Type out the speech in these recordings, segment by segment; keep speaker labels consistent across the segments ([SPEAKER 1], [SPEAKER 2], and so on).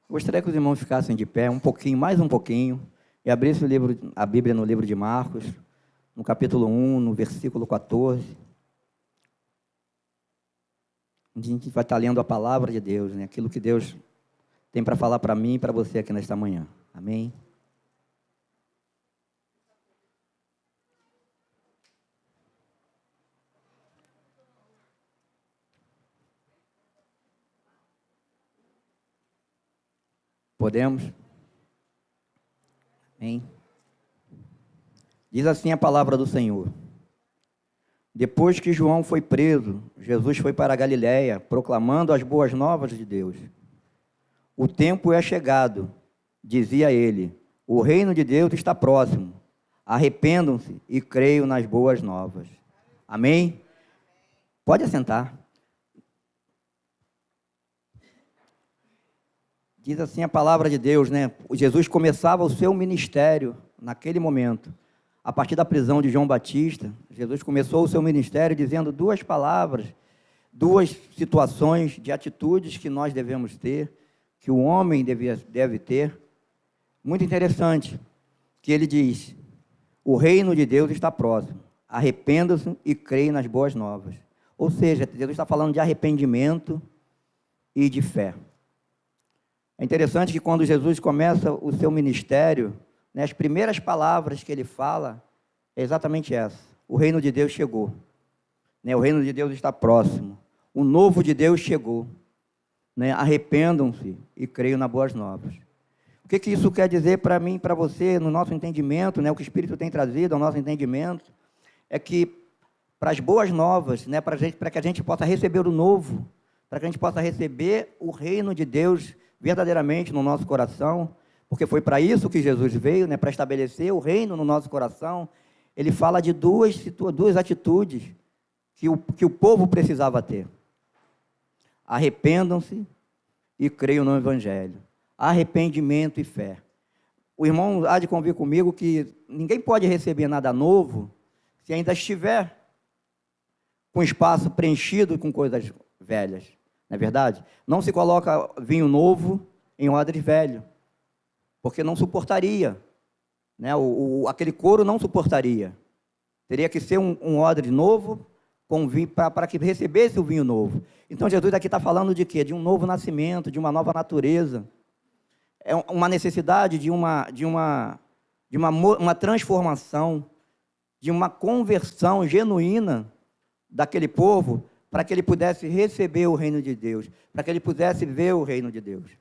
[SPEAKER 1] Gostaria que os irmãos ficassem de pé um pouquinho, mais um pouquinho, e abrissem a Bíblia no livro de Marcos, no capítulo 1, no versículo 14. A gente vai estar lendo a palavra de Deus, né? Aquilo que Deus tem para falar para mim e para você aqui nesta manhã. Amém? Podemos? Amém? Diz assim a palavra do Senhor. Depois que João foi preso, Jesus foi para a Galiléia, proclamando as boas novas de Deus. O tempo é chegado, dizia ele, o reino de Deus está próximo. Arrependam-se e creiam nas boas novas. Amém? Pode assentar. Diz assim a palavra de Deus, né? Jesus começava o seu ministério naquele momento. A partir da prisão de João Batista, Jesus começou o seu ministério dizendo duas palavras, duas situações de atitudes que nós devemos ter, que o homem deve ter. Muito interessante, que ele diz, o reino de Deus está próximo, arrependam-se e creem nas boas novas. Ou seja, Jesus está falando de arrependimento e de fé. É interessante que quando Jesus começa o seu ministério, né, as primeiras palavras que ele fala é exatamente essa. O reino de Deus chegou. Né, o reino de Deus está próximo. O novo de Deus chegou. Né, arrependam-se e creiam nas boas novas. O que isso quer dizer para mim e para você, no nosso entendimento, né, o que o Espírito tem trazido ao nosso entendimento, é que para as boas novas, né, para que a gente possa receber o novo, para que a gente possa receber o reino de Deus verdadeiramente no nosso coração, porque foi para isso que Jesus veio, né, para estabelecer o reino no nosso coração. Ele fala de duas atitudes que o povo precisava ter. Arrependam-se e creiam no Evangelho. Arrependimento e fé. O irmão há de convir comigo que ninguém pode receber nada novo se ainda estiver com espaço preenchido com coisas velhas. Não é verdade? Não se coloca vinho novo em odre velho, porque não suportaria, né? Aquele couro não suportaria. Teria que ser um odre novo com vinho para que recebesse o vinho novo. Então Jesus aqui está falando de quê? De um novo nascimento, de uma nova natureza. É uma necessidade de uma transformação, de uma conversão genuína daquele povo, para que ele pudesse receber o reino de Deus, para que ele pudesse ver o reino de Deus.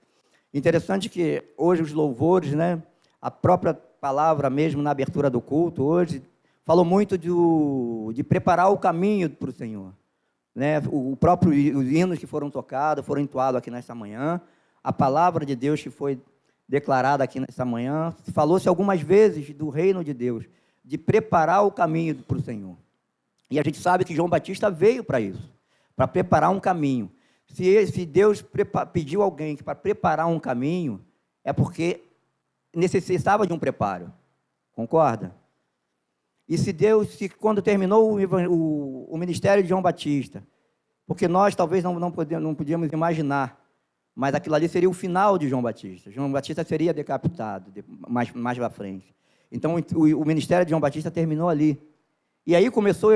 [SPEAKER 1] Interessante que hoje os louvores, né, a própria palavra mesmo na abertura do culto, hoje, falou muito de preparar o caminho para o Senhor. Né? Os hinos que foram tocados, foram entoados aqui nesta manhã, a palavra de Deus que foi declarada aqui nesta manhã, falou-se algumas vezes do reino de Deus, de preparar o caminho para o Senhor. E a gente sabe que João Batista veio para isso, para preparar um caminho. Se Deus pediu alguém para preparar um caminho, é porque necessitava de um preparo. Concorda? E se quando terminou o ministério de João Batista, porque nós talvez não podíamos imaginar, mas aquilo ali seria o final de João Batista. João Batista seria decapitado mais para frente. Então o ministério de João Batista terminou ali. E aí começou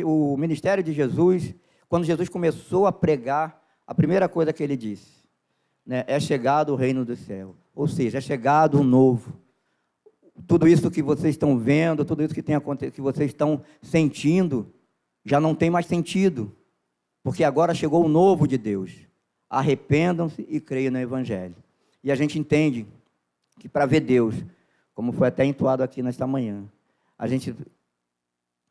[SPEAKER 1] o ministério de Jesus. Quando Jesus começou a pregar, a primeira coisa que ele disse, né, é chegado o reino do céu. Ou seja, é chegado o novo. Tudo isso que vocês estão vendo, tudo isso que tem acontecido, que vocês estão sentindo, já não tem mais sentido. Porque agora chegou o novo de Deus. Arrependam-se e creiam no Evangelho. E a gente entende que para ver Deus, como foi até entoado aqui nesta manhã, a gente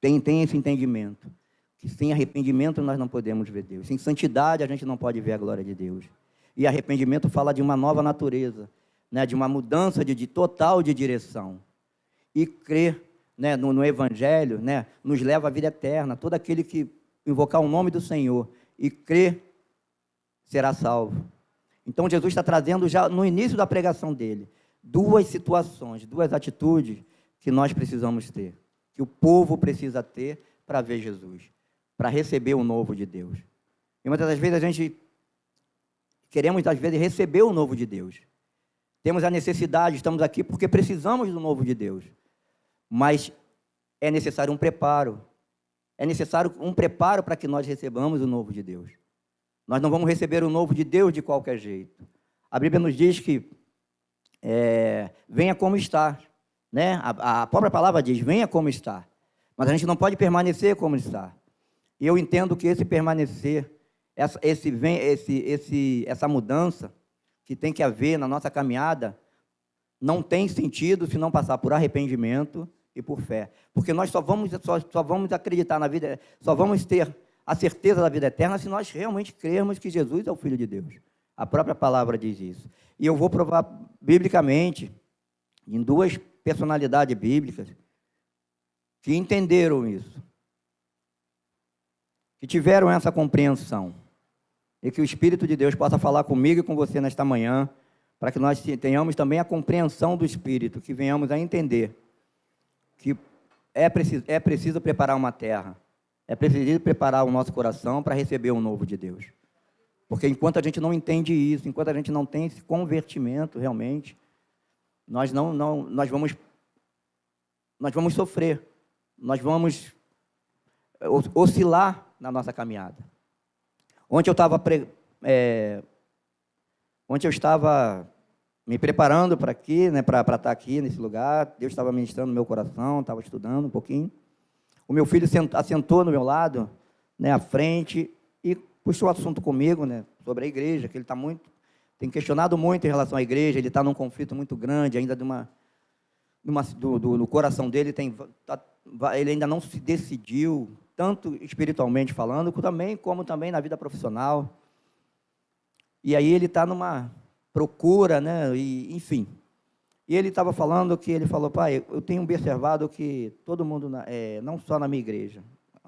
[SPEAKER 1] tem esse entendimento. Que sem arrependimento nós não podemos ver Deus. Sem santidade a gente não pode ver a glória de Deus. E arrependimento fala de uma nova natureza, né, de uma mudança total de direção. E crer, né, no Evangelho, né, nos leva à vida eterna. Todo aquele que invocar o nome do Senhor e crer, será salvo. Então, Jesus está trazendo já no início da pregação dele, duas situações, duas atitudes que nós precisamos ter, que o povo precisa ter para ver Jesus, para receber o novo de Deus. E muitas das vezes a gente queremos, às vezes, receber o novo de Deus. Temos a necessidade, estamos aqui porque precisamos do novo de Deus. Mas é necessário um preparo. É necessário um preparo para que nós recebamos o novo de Deus. Nós não vamos receber o novo de Deus de qualquer jeito. A Bíblia nos diz que venha como está. Né? A própria palavra diz, venha como está. Mas a gente não pode permanecer como está. E eu entendo que esse permanecer, essa mudança que tem que haver na nossa caminhada, não tem sentido se não passar por arrependimento e por fé. Porque nós só vamos acreditar na vida, só vamos ter a certeza da vida eterna se nós realmente crermos que Jesus é o Filho de Deus. A própria palavra diz isso. E eu vou provar biblicamente, em duas personalidades bíblicas, que entenderam isso, que tiveram essa compreensão, e que o Espírito de Deus possa falar comigo e com você nesta manhã, para que nós tenhamos também a compreensão do Espírito, que venhamos a entender que é preciso preparar uma terra, é preciso preparar o nosso coração para receber o novo de Deus. Porque enquanto a gente não entende isso, enquanto a gente não tem esse convertimento realmente, nós vamos sofrer, nós vamos oscilar na nossa caminhada. Ontem eu estava me preparando para aqui, né, para estar aqui nesse lugar. Deus estava ministrando no meu coração, estava estudando um pouquinho. O meu filho assentou no meu lado, né, à frente, e puxou o assunto comigo, né, sobre a igreja, que ele tem questionado muito em relação à igreja. Ele está num conflito muito grande, ainda no coração dele, ele ainda não se decidiu, tanto espiritualmente falando, como também na vida profissional. E aí ele está numa procura, né? E, enfim. E ele estava falando ele falou, pai, eu tenho observado que todo mundo, não só na minha igreja,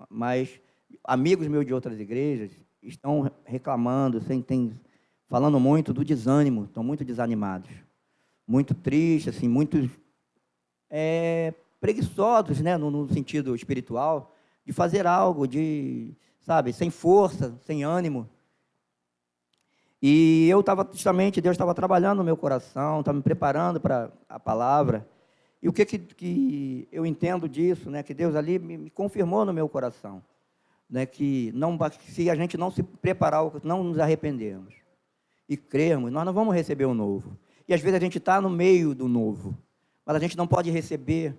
[SPEAKER 1] mas amigos meus de outras igrejas, estão reclamando, falando muito do desânimo, estão muito desanimados, muito tristes, assim, muito preguiçosos, né? No sentido espiritual, de fazer algo, sem força, sem ânimo. E Deus estava trabalhando no meu coração, estava me preparando para a palavra. E o que eu entendo disso, né? Que Deus ali me confirmou no meu coração, né? Que se a gente não se preparar, não nos arrependermos e crermos, nós não vamos receber o novo. E às vezes a gente está no meio do novo, mas a gente não pode receber.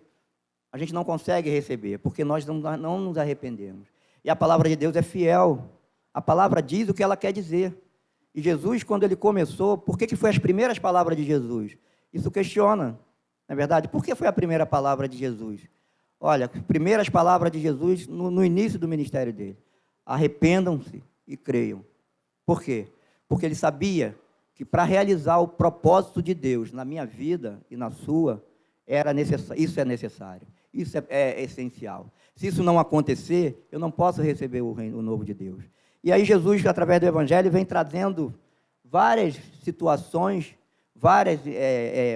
[SPEAKER 1] A gente não consegue receber, porque nós não nos arrependemos. E a palavra de Deus é fiel. A palavra diz o que ela quer dizer. E Jesus, quando ele começou, por que foi as primeiras palavras de Jesus? Isso questiona, não é verdade? Por que foi a primeira palavra de Jesus? Olha, as primeiras palavras de Jesus no início do ministério dele. Arrependam-se e creiam. Por quê? Porque ele sabia que para realizar o propósito de Deus na minha vida e na sua, isso é necessário. Isso é essencial. Se isso não acontecer, eu não posso receber o novo de Deus. E aí Jesus, através do Evangelho, vem trazendo várias situações, vários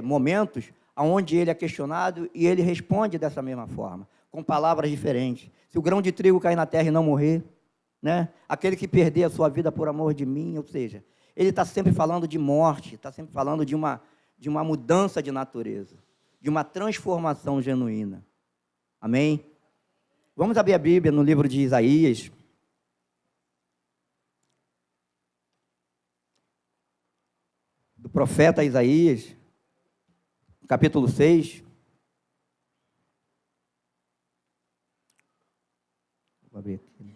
[SPEAKER 1] momentos, onde ele é questionado e ele responde dessa mesma forma, com palavras diferentes. Se o grão de trigo cair na terra e não morrer, né? Aquele que perder a sua vida por amor de mim, ou seja, ele está sempre falando de morte, está sempre falando de uma mudança de natureza, de uma transformação genuína. Amém? Vamos abrir a Bíblia no livro de Isaías. Do profeta Isaías, capítulo 6. Vou abrir aqui.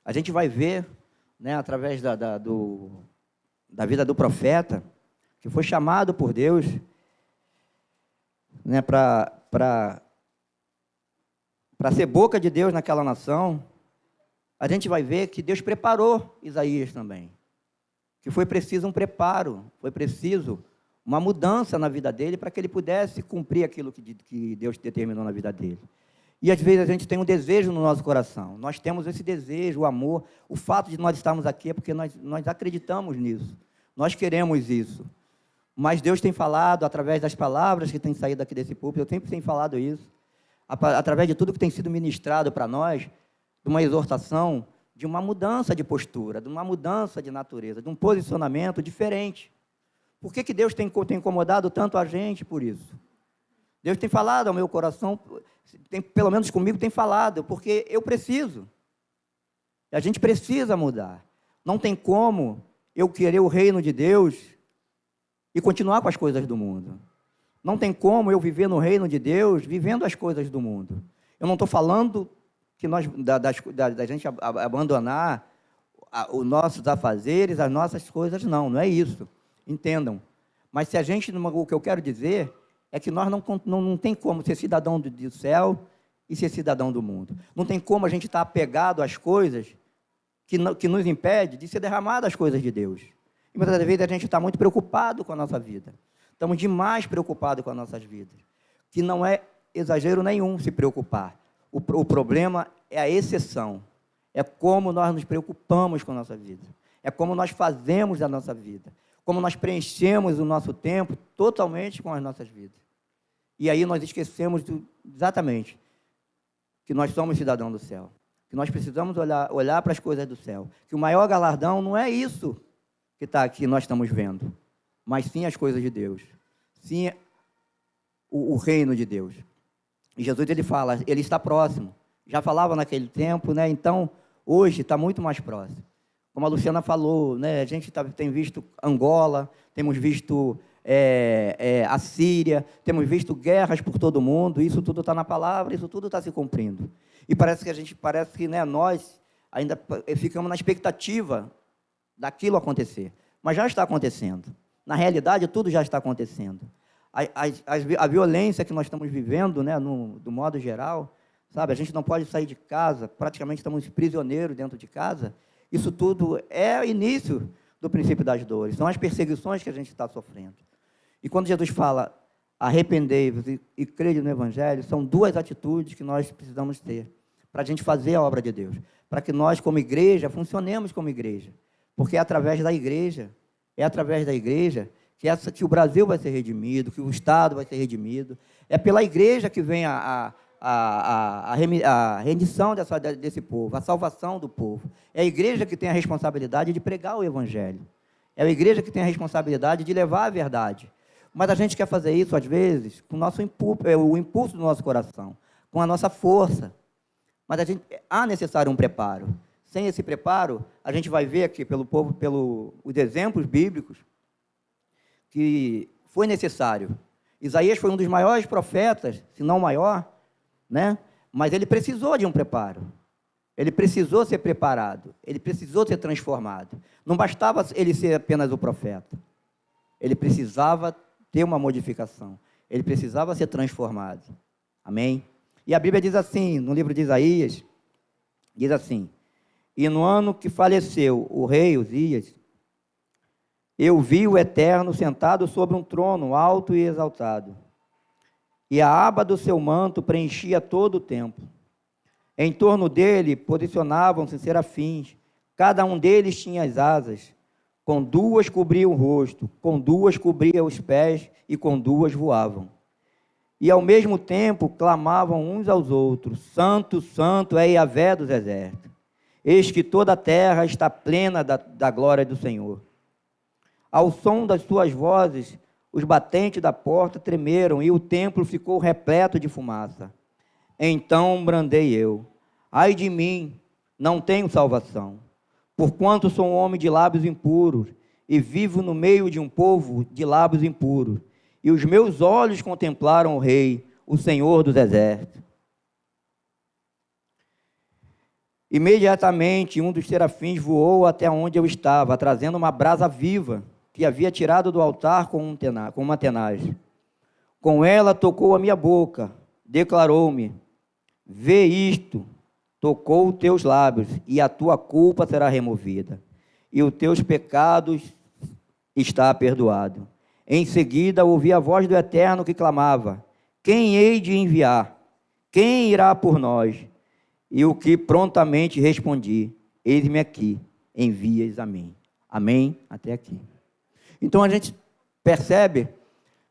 [SPEAKER 1] A gente vai ver, né, através da vida do profeta, que foi chamado por Deus, né, para ser boca de Deus naquela nação. A gente vai ver que Deus preparou Isaías também, que foi preciso um preparo, foi preciso uma mudança na vida dele para que ele pudesse cumprir aquilo que Deus determinou na vida dele. E, às vezes, a gente tem um desejo no nosso coração. Nós temos esse desejo, o amor. O fato de nós estarmos aqui é porque nós acreditamos nisso. Nós queremos isso. Mas Deus tem falado, através das palavras que têm saído aqui desse púlpito, eu sempre tenho falado isso, através de tudo que tem sido ministrado para nós, de uma exortação, de uma mudança de postura, de uma mudança de natureza, de um posicionamento diferente. Por que Deus tem incomodado tanto a gente por isso? Deus tem falado ao meu coração, pelo menos comigo tem falado, porque eu preciso. A gente precisa mudar. Não tem como eu querer o reino de Deus e continuar com as coisas do mundo. Não tem como eu viver no reino de Deus vivendo as coisas do mundo. Eu não estou falando que da gente abandonar os nossos afazeres, as nossas coisas, não é isso. Entendam. Mas se a gente, o que eu quero dizer é que nós não tem como ser cidadão do céu e ser cidadão do mundo. Não tem como a gente estar apegado às coisas que nos impede de ser derramado as coisas de Deus. E muitas vezes a gente está muito preocupado com a nossa vida. Estamos demais preocupados com as nossas vidas. Que não é exagero nenhum se preocupar. O problema é a exceção. É como nós nos preocupamos com a nossa vida. É como nós fazemos a nossa vida. Como nós preenchemos o nosso tempo totalmente com as nossas vidas. E aí nós esquecemos exatamente que nós somos cidadãos do céu. Que nós precisamos olhar para as coisas do céu. Que o maior galardão não é isso que está aqui, nós estamos vendo, mas sim as coisas de Deus. Sim o reino de Deus. E Jesus, ele fala, ele está próximo. Já falava naquele tempo, né? Então, hoje está muito mais próximo. Como a Luciana falou, né? A gente tem visto Angola, temos visto a Síria, temos visto guerras por todo o mundo, isso tudo está na palavra, isso tudo está se cumprindo. E parece que né, nós ainda ficamos na expectativa daquilo acontecer. Mas já está acontecendo. Na realidade, tudo já está acontecendo. A violência que nós estamos vivendo, né, do modo geral, sabe? A gente não pode sair de casa, praticamente estamos prisioneiros dentro de casa. Isso tudo é o início do princípio das dores. São as perseguições que a gente está sofrendo. E quando Jesus fala, arrependei-vos e crede no Evangelho, são duas atitudes que nós precisamos ter para a gente fazer a obra de Deus. Para que nós, como igreja, funcionemos como igreja. Porque é através da igreja que o Brasil vai ser redimido, que o Estado vai ser redimido. É pela igreja que vem a rendição desse povo, a salvação do povo. É a igreja que tem a responsabilidade de pregar o Evangelho. É a igreja que tem a responsabilidade de levar a verdade. Mas a gente quer fazer isso, às vezes, com o impulso do nosso coração, com a nossa força. Mas há necessário um preparo. Sem esse preparo, a gente vai ver aqui, os exemplos bíblicos, que foi necessário. Isaías foi um dos maiores profetas, se não o maior, né? Mas ele precisou de um preparo. Ele precisou ser preparado. Ele precisou ser transformado. Não bastava ele ser apenas o profeta. Ele precisava ter uma modificação. Ele precisava ser transformado. Amém? E a Bíblia diz assim, no livro de Isaías, diz assim: e no ano que faleceu o rei Uzias, eu vi o Eterno sentado sobre um trono alto e exaltado, e a aba do seu manto preenchia todo o templo. Em torno dele posicionavam-se serafins, cada um deles tinha as asas, com duas cobria o rosto, com duas cobria os pés e com duas voavam. E ao mesmo tempo clamavam uns aos outros: Santo, Santo é Yahvé dos exércitos. Eis que toda a terra está plena da glória do Senhor. Ao som das suas vozes, os batentes da porta tremeram e o templo ficou repleto de fumaça. Então brandei eu: ai de mim, não tenho salvação, porquanto sou um homem de lábios impuros e vivo no meio de um povo de lábios impuros. E os meus olhos contemplaram o Rei, o Senhor dos exércitos. Imediatamente um dos serafins voou até onde eu estava, trazendo uma brasa viva que havia tirado do altar com uma tenaz. Com ela tocou a minha boca, declarou-me: vê isto, tocou os teus lábios, e a tua culpa será removida, e os teus pecados está perdoado. Em seguida, ouvi a voz do Eterno que clamava: quem hei de enviar? Quem irá por nós? E o que prontamente respondi: eis-me aqui, envias a mim. Amém? Até aqui. Então a gente percebe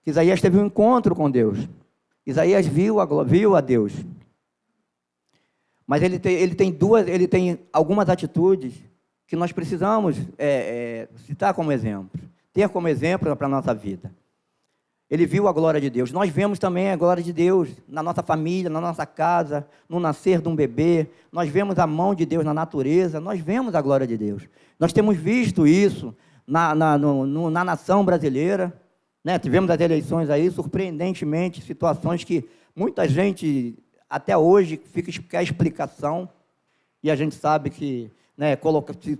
[SPEAKER 1] que Isaías teve um encontro com Deus. Isaías viu a Deus. Mas ele tem algumas atitudes que nós precisamos citar como exemplo, ter como exemplo para a nossa vida. Ele viu a glória de Deus. Nós vemos também a glória de Deus na nossa família, na nossa casa, no nascer de um bebê. Nós vemos a mão de Deus na natureza. Nós vemos a glória de Deus. Nós temos visto isso na nação brasileira, né? Tivemos as eleições aí, surpreendentemente, situações que muita gente até hoje quer explicação, e a gente sabe que, né,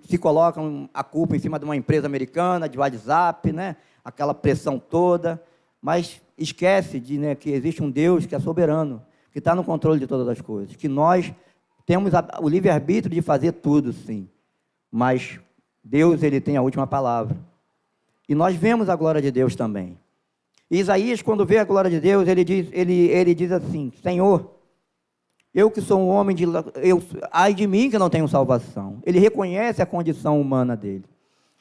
[SPEAKER 1] se colocam a culpa em cima de uma empresa americana, de WhatsApp, né, aquela pressão toda, mas esquece que existe um Deus que é soberano, que está no controle de todas as coisas, que nós temos o livre-arbítrio de fazer tudo, sim, mas Deus, ele tem a última palavra. E nós vemos a glória de Deus também. E Isaías, quando vê a glória de Deus, ele diz assim: Senhor, eu que sou um homem ai de mim que não tenho salvação. Ele reconhece a condição humana dele.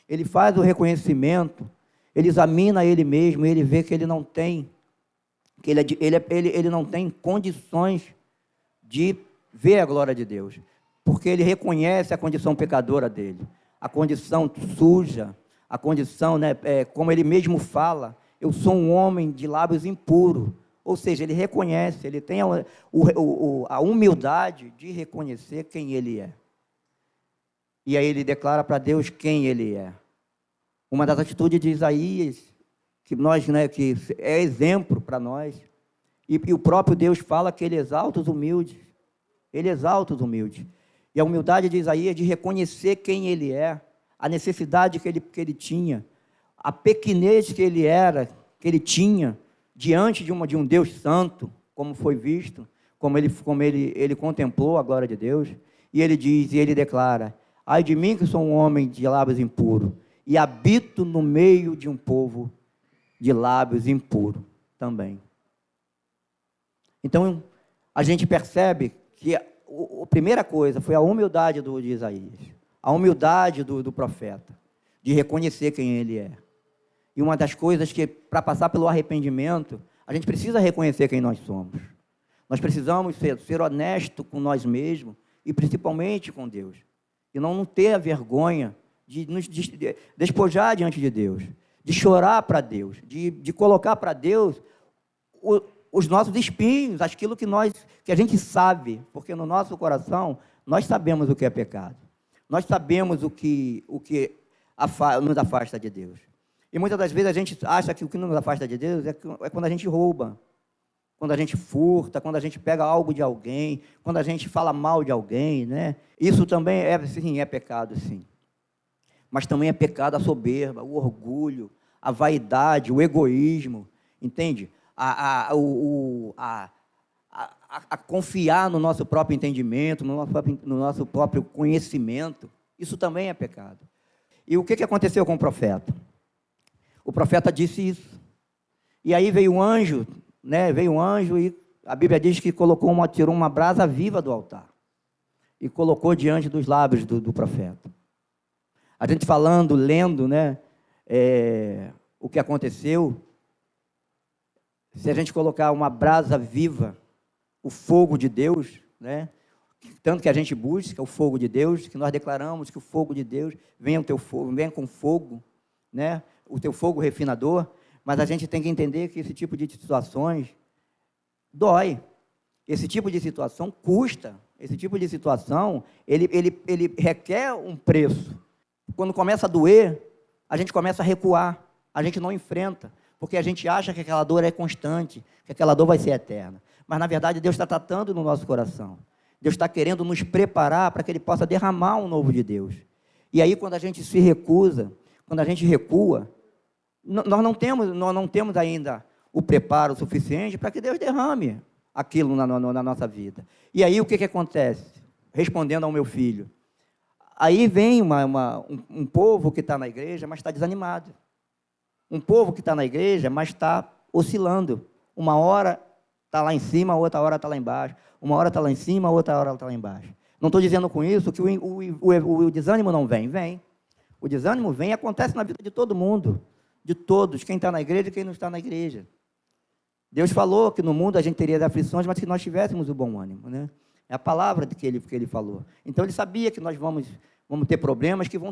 [SPEAKER 1] Ele faz o reconhecimento, ele examina ele mesmo, ele vê que ele não tem, que ele não tem condições de ver a glória de Deus, porque ele reconhece a condição pecadora dele, a condição suja, a condição, como ele mesmo fala, eu sou um homem de lábios impuros. Ou seja, ele reconhece, ele tem a humildade de reconhecer quem ele é. E aí ele declara para Deus quem ele é. Uma das atitudes de Isaías, que é exemplo para nós, e o próprio Deus fala que ele exalta os humildes. Ele exalta os humildes. E a humildade de Isaías de reconhecer quem ele é, a necessidade que ele tinha, a pequenez que ele tinha, diante de um Deus santo, como foi visto, como ele contemplou a glória de Deus, e ele diz, e ele declara: ai de mim que sou um homem de lábios impuros, e habito no meio de um povo de lábios impuros também. Então, a gente percebe que a primeira coisa foi a humildade de Isaías, a humildade do profeta, de reconhecer quem ele é. E uma das coisas que, para passar pelo arrependimento, a gente precisa reconhecer quem nós somos. Nós precisamos ser honestos com nós mesmos e principalmente com Deus. E não ter a vergonha de nos despojar diante de Deus, de chorar para Deus, de colocar para Deus os nossos espinhos, aquilo que a gente sabe, porque no nosso coração nós sabemos o que é pecado. Nós sabemos o que nos afasta de Deus. E muitas das vezes a gente acha que o que nos afasta de Deus é quando a gente rouba, quando a gente furta, quando a gente pega algo de alguém, quando a gente fala mal de alguém, né? Isso também é pecado, sim. Mas também é pecado a soberba, o orgulho, a vaidade, o egoísmo, entende? A confiar no nosso próprio entendimento, no nosso próprio conhecimento. Isso também é pecado. E o que aconteceu com o profeta? O profeta disse isso. E aí veio um anjo, e a Bíblia diz que tirou uma brasa viva do altar e colocou diante dos lábios do profeta. A gente lendo, o que aconteceu, se a gente colocar uma brasa viva, o fogo de Deus, tanto que a gente busca o fogo de Deus, que nós declaramos que o fogo de Deus venha com fogo, o teu fogo refinador, mas a gente tem que entender que esse tipo de situações dói, esse tipo de situação custa, esse tipo de situação, ele requer um preço. Quando começa a doer, a gente começa a recuar, a gente não enfrenta, porque a gente acha que aquela dor é constante, que aquela dor vai ser eterna. Mas, na verdade, Deus está tratando no nosso coração. Deus está querendo nos preparar para que Ele possa derramar um novo de Deus. E aí, quando a gente se recusa, quando a gente recua, nós não temos ainda o preparo suficiente para que Deus derrame aquilo na nossa vida. E aí, o que acontece? Respondendo ao meu filho, aí vem um povo que está na igreja, mas está desanimado. Um povo que está na igreja, mas está oscilando. Uma hora está lá em cima, outra hora está lá embaixo. Uma hora está lá em cima, outra hora está lá embaixo. Não estou dizendo com isso que o desânimo não vem. Vem. O desânimo vem e acontece na vida de todo mundo. De todos, quem está na igreja e quem não está na igreja. Deus falou que no mundo a gente teria aflições, mas que nós tivéssemos o bom ânimo, né? É a palavra que ele falou. Então, ele sabia que nós vamos ter problemas que vão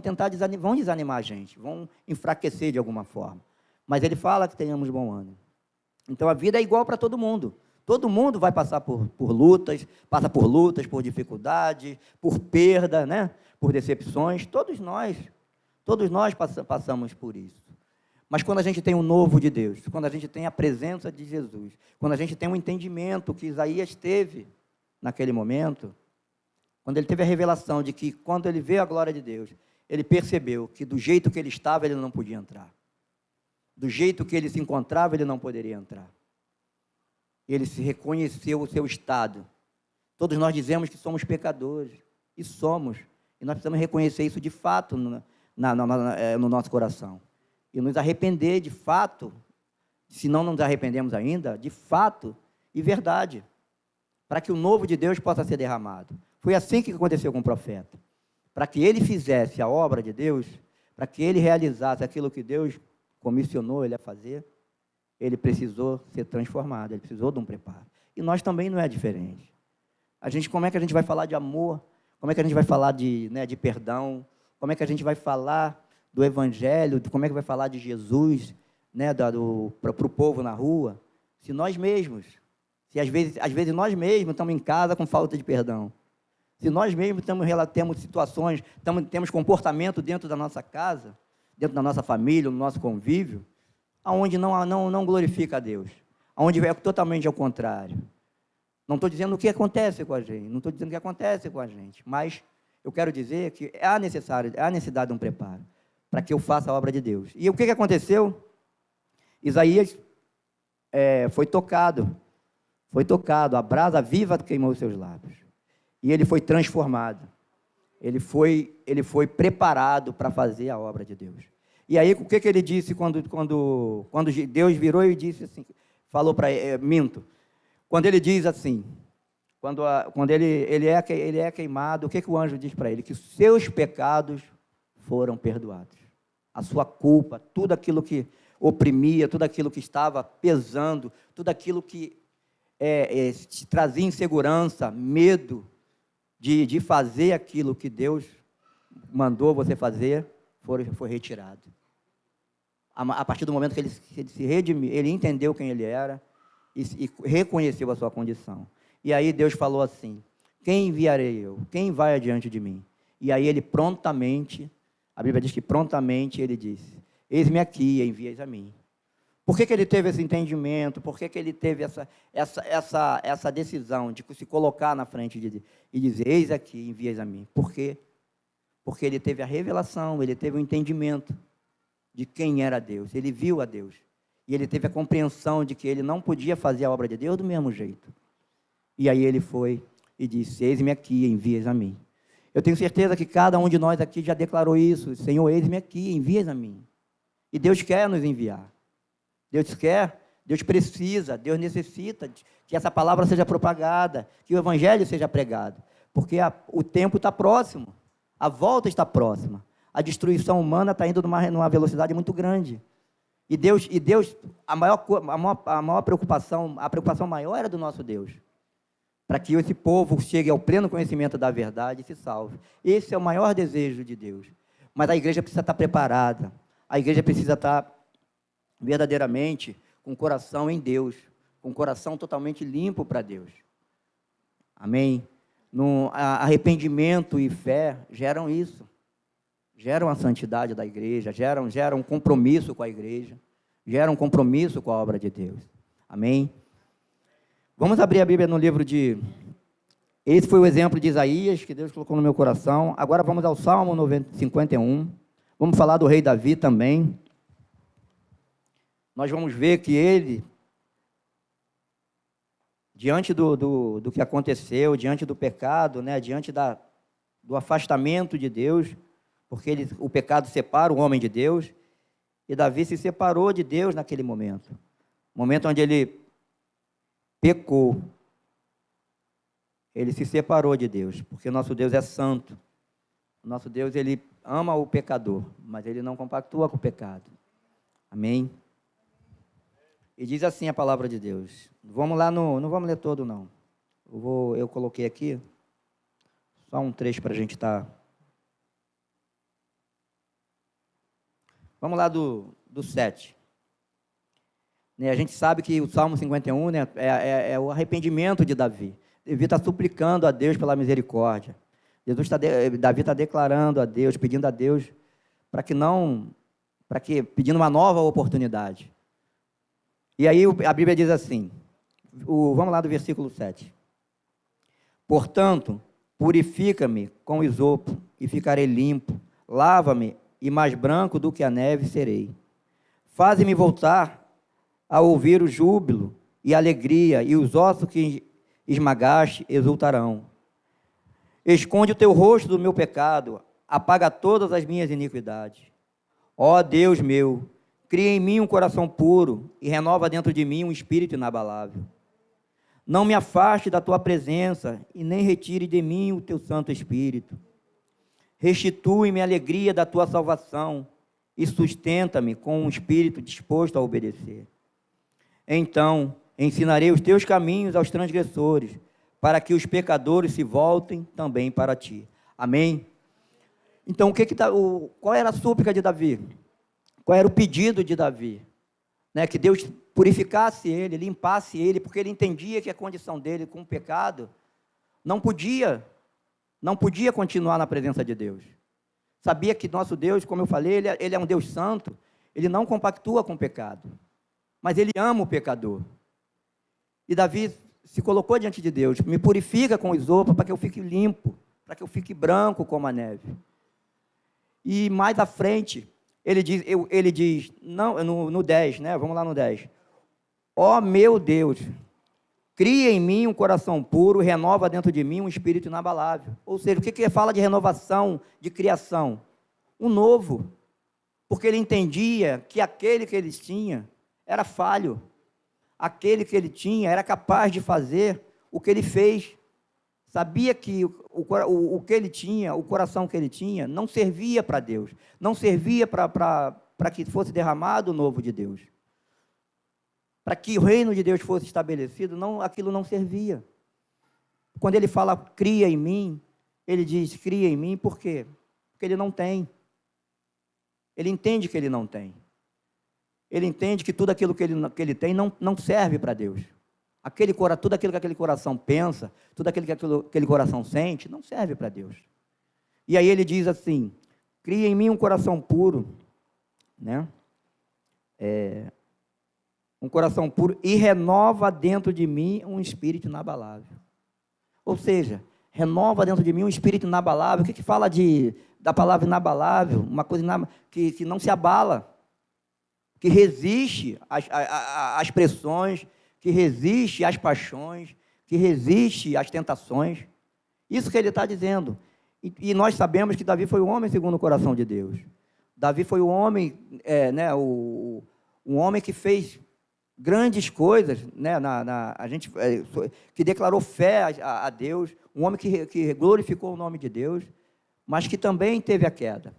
[SPEAKER 1] desanimar a gente, vão enfraquecer de alguma forma. Mas ele fala que tenhamos bom ânimo. Então, a vida é igual para todo mundo. Todo mundo vai passar por lutas, passa por lutas, por dificuldades, por perda, né? Por decepções. Todos nós passamos por isso. Mas quando a gente tem o novo de Deus, quando a gente tem a presença de Jesus, quando a gente tem um entendimento que Isaías teve naquele momento, quando ele teve a revelação de que, quando ele vê a glória de Deus, ele percebeu que do jeito que ele estava, ele não podia entrar. Do jeito que ele se encontrava, ele não poderia entrar. Ele se reconheceu o seu estado. Todos nós dizemos que somos pecadores, e somos, e nós precisamos reconhecer isso de fato no nosso coração. E nos arrepender de fato, se não nos arrependemos ainda, de fato e verdade, para que o novo de Deus possa ser derramado. Foi assim que aconteceu com o profeta. Para que ele fizesse a obra de Deus, para que ele realizasse aquilo que Deus comissionou ele a fazer, ele precisou ser transformado, ele precisou de um preparo. E nós também não é diferente. Como é que a gente vai falar de amor? Como é que a gente vai falar de perdão? Como é que a gente vai falar do Evangelho? Como é que vai falar de Jesus, né, para o povo na rua? Se nós mesmos, às vezes nós mesmos estamos em casa com falta de perdão. Se nós mesmos temos situações, temos comportamento dentro da nossa casa, dentro da nossa família, no nosso convívio, aonde não glorifica a Deus, aonde é totalmente ao contrário. Não estou dizendo o que acontece com a gente, não estou dizendo o que acontece com a gente, mas eu quero dizer que há necessidade de um preparo para que eu faça a obra de Deus. E o que aconteceu? Isaías foi tocado, a brasa viva queimou os seus lábios, e ele foi transformado, ele foi preparado para fazer a obra de Deus. E aí, o que ele disse quando Deus virou e disse assim, falou para quando ele diz assim, quando ele é queimado, o que o anjo diz para ele? Que os seus pecados foram perdoados. A sua culpa, tudo aquilo que oprimia, tudo aquilo que estava pesando, tudo aquilo que te trazia insegurança, medo de fazer aquilo que Deus mandou você fazer, foi retirado. A partir do momento que ele se redimiu, ele entendeu quem ele era e reconheceu a sua condição. E aí Deus falou assim, quem enviarei eu? Quem vai adiante de mim? E aí ele prontamente, a Bíblia diz que prontamente ele disse, eis-me aqui, envias a mim. Por que ele teve esse entendimento? Por que ele teve essa decisão de se colocar na frente e dizer, eis aqui, envias a mim? Por quê? Porque ele teve a revelação, ele teve o entendimento de quem era Deus. Ele viu a Deus. E ele teve a compreensão de que ele não podia fazer a obra de Deus do mesmo jeito. E aí ele foi e disse, eis-me aqui, envias a mim. Eu tenho certeza que cada um de nós aqui já declarou isso. Senhor, eis-me aqui, envias a mim. E Deus quer nos enviar. Deus quer, Deus precisa, Deus necessita que essa palavra seja propagada, que o Evangelho seja pregado. Porque o tempo está próximo. A volta está próxima. A destruição humana está indo numa velocidade muito grande. E Deus, a maior preocupação, a preocupação maior era do nosso Deus. Para que esse povo chegue ao pleno conhecimento da verdade e se salve. Esse é o maior desejo de Deus. Mas a igreja precisa estar preparada. A igreja precisa estar verdadeiramente com o coração em Deus. Com o coração totalmente limpo para Deus. Amém? Arrependimento e fé geram isso. Geram a santidade da igreja, geram um compromisso com a igreja, geram um compromisso com a obra de Deus. Amém? Vamos abrir a Bíblia no livro de... Esse foi o exemplo de Isaías, que Deus colocou no meu coração. Agora vamos ao Salmo 51. Vamos falar do rei Davi também. Nós vamos ver que ele, diante do que aconteceu, diante do pecado, né, diante do afastamento de Deus, porque o pecado separa o homem de Deus, E Davi se separou de Deus naquele momento. Momento onde ele pecou. Ele se separou de Deus, porque nosso Deus é santo. Nosso Deus, ele ama o pecador, mas ele não compactua com o pecado. Amém? E diz assim a palavra de Deus. Vamos lá, não vamos ler todo, não. Eu coloquei aqui, só um trecho para a gente estar... Vamos lá do 7. A gente sabe que o Salmo 51, né, é o arrependimento de Davi. Davi está suplicando a Deus pela misericórdia. Davi está declarando a Deus, pedindo a Deus pedindo uma nova oportunidade. E aí a Bíblia diz assim, vamos lá do versículo 7. Portanto, purifica-me com isopo e ficarei limpo, lava-me e mais branco do que a neve serei. Faze-me voltar a ouvir o júbilo e a alegria, e os ossos que esmagaste exultarão. Esconde o teu rosto do meu pecado, apaga todas as minhas iniquidades. Ó Deus meu, cria em mim um coração puro e renova dentro de mim um espírito inabalável. Não me afaste da tua presença e nem retire de mim o teu Santo Espírito. Restitui-me a alegria da tua salvação e sustenta-me com um espírito disposto a obedecer. Então ensinarei os teus caminhos aos transgressores, para que os pecadores se voltem também para ti. Amém? Então, qual era a súplica de Davi? Qual era o pedido de Davi? Que Deus purificasse ele, limpasse ele, porque ele entendia que a condição dele com o pecado não podia continuar na presença de Deus. Sabia que nosso Deus, como eu falei, ele é um Deus santo, ele não compactua com o pecado, mas ele ama o pecador. E Davi se colocou diante de Deus, me purifica com isopo para que eu fique limpo, para que eu fique branco como a neve. E mais à frente, ele diz no 10, né? Vamos lá no 10. Ó meu Deus, cria em mim um coração puro, renova dentro de mim um espírito inabalável. Ou seja, o que fala de renovação, de criação? Um novo. Porque ele entendia que aquele que ele tinha era falho. Aquele que ele tinha era capaz de fazer o que ele fez. Sabia que o que ele tinha, o coração que ele tinha, não servia para Deus. Não servia para que fosse derramado o novo de Deus. Para que o reino de Deus fosse estabelecido, aquilo não servia. Quando ele fala, cria em mim, ele diz, cria em mim, por quê? Porque ele não tem. Ele entende que ele não tem. Ele entende que tudo aquilo que ele tem não serve para Deus. Tudo aquilo que aquele coração pensa, tudo aquilo que aquele coração sente, não serve para Deus. E aí ele diz assim, cria em mim um coração puro, né? Um coração puro e renova dentro de mim um espírito inabalável. Ou seja, renova dentro de mim um espírito inabalável. O que fala da palavra inabalável? Uma coisa que não se abala, que resiste às pressões, que resiste às paixões, que resiste às tentações. Isso que ele está dizendo. E nós sabemos que Davi foi o homem segundo o coração de Deus. Davi foi o homem, um homem que fez grandes coisas, né, que declarou fé a Deus, um homem que glorificou o nome de Deus, mas que também teve a queda.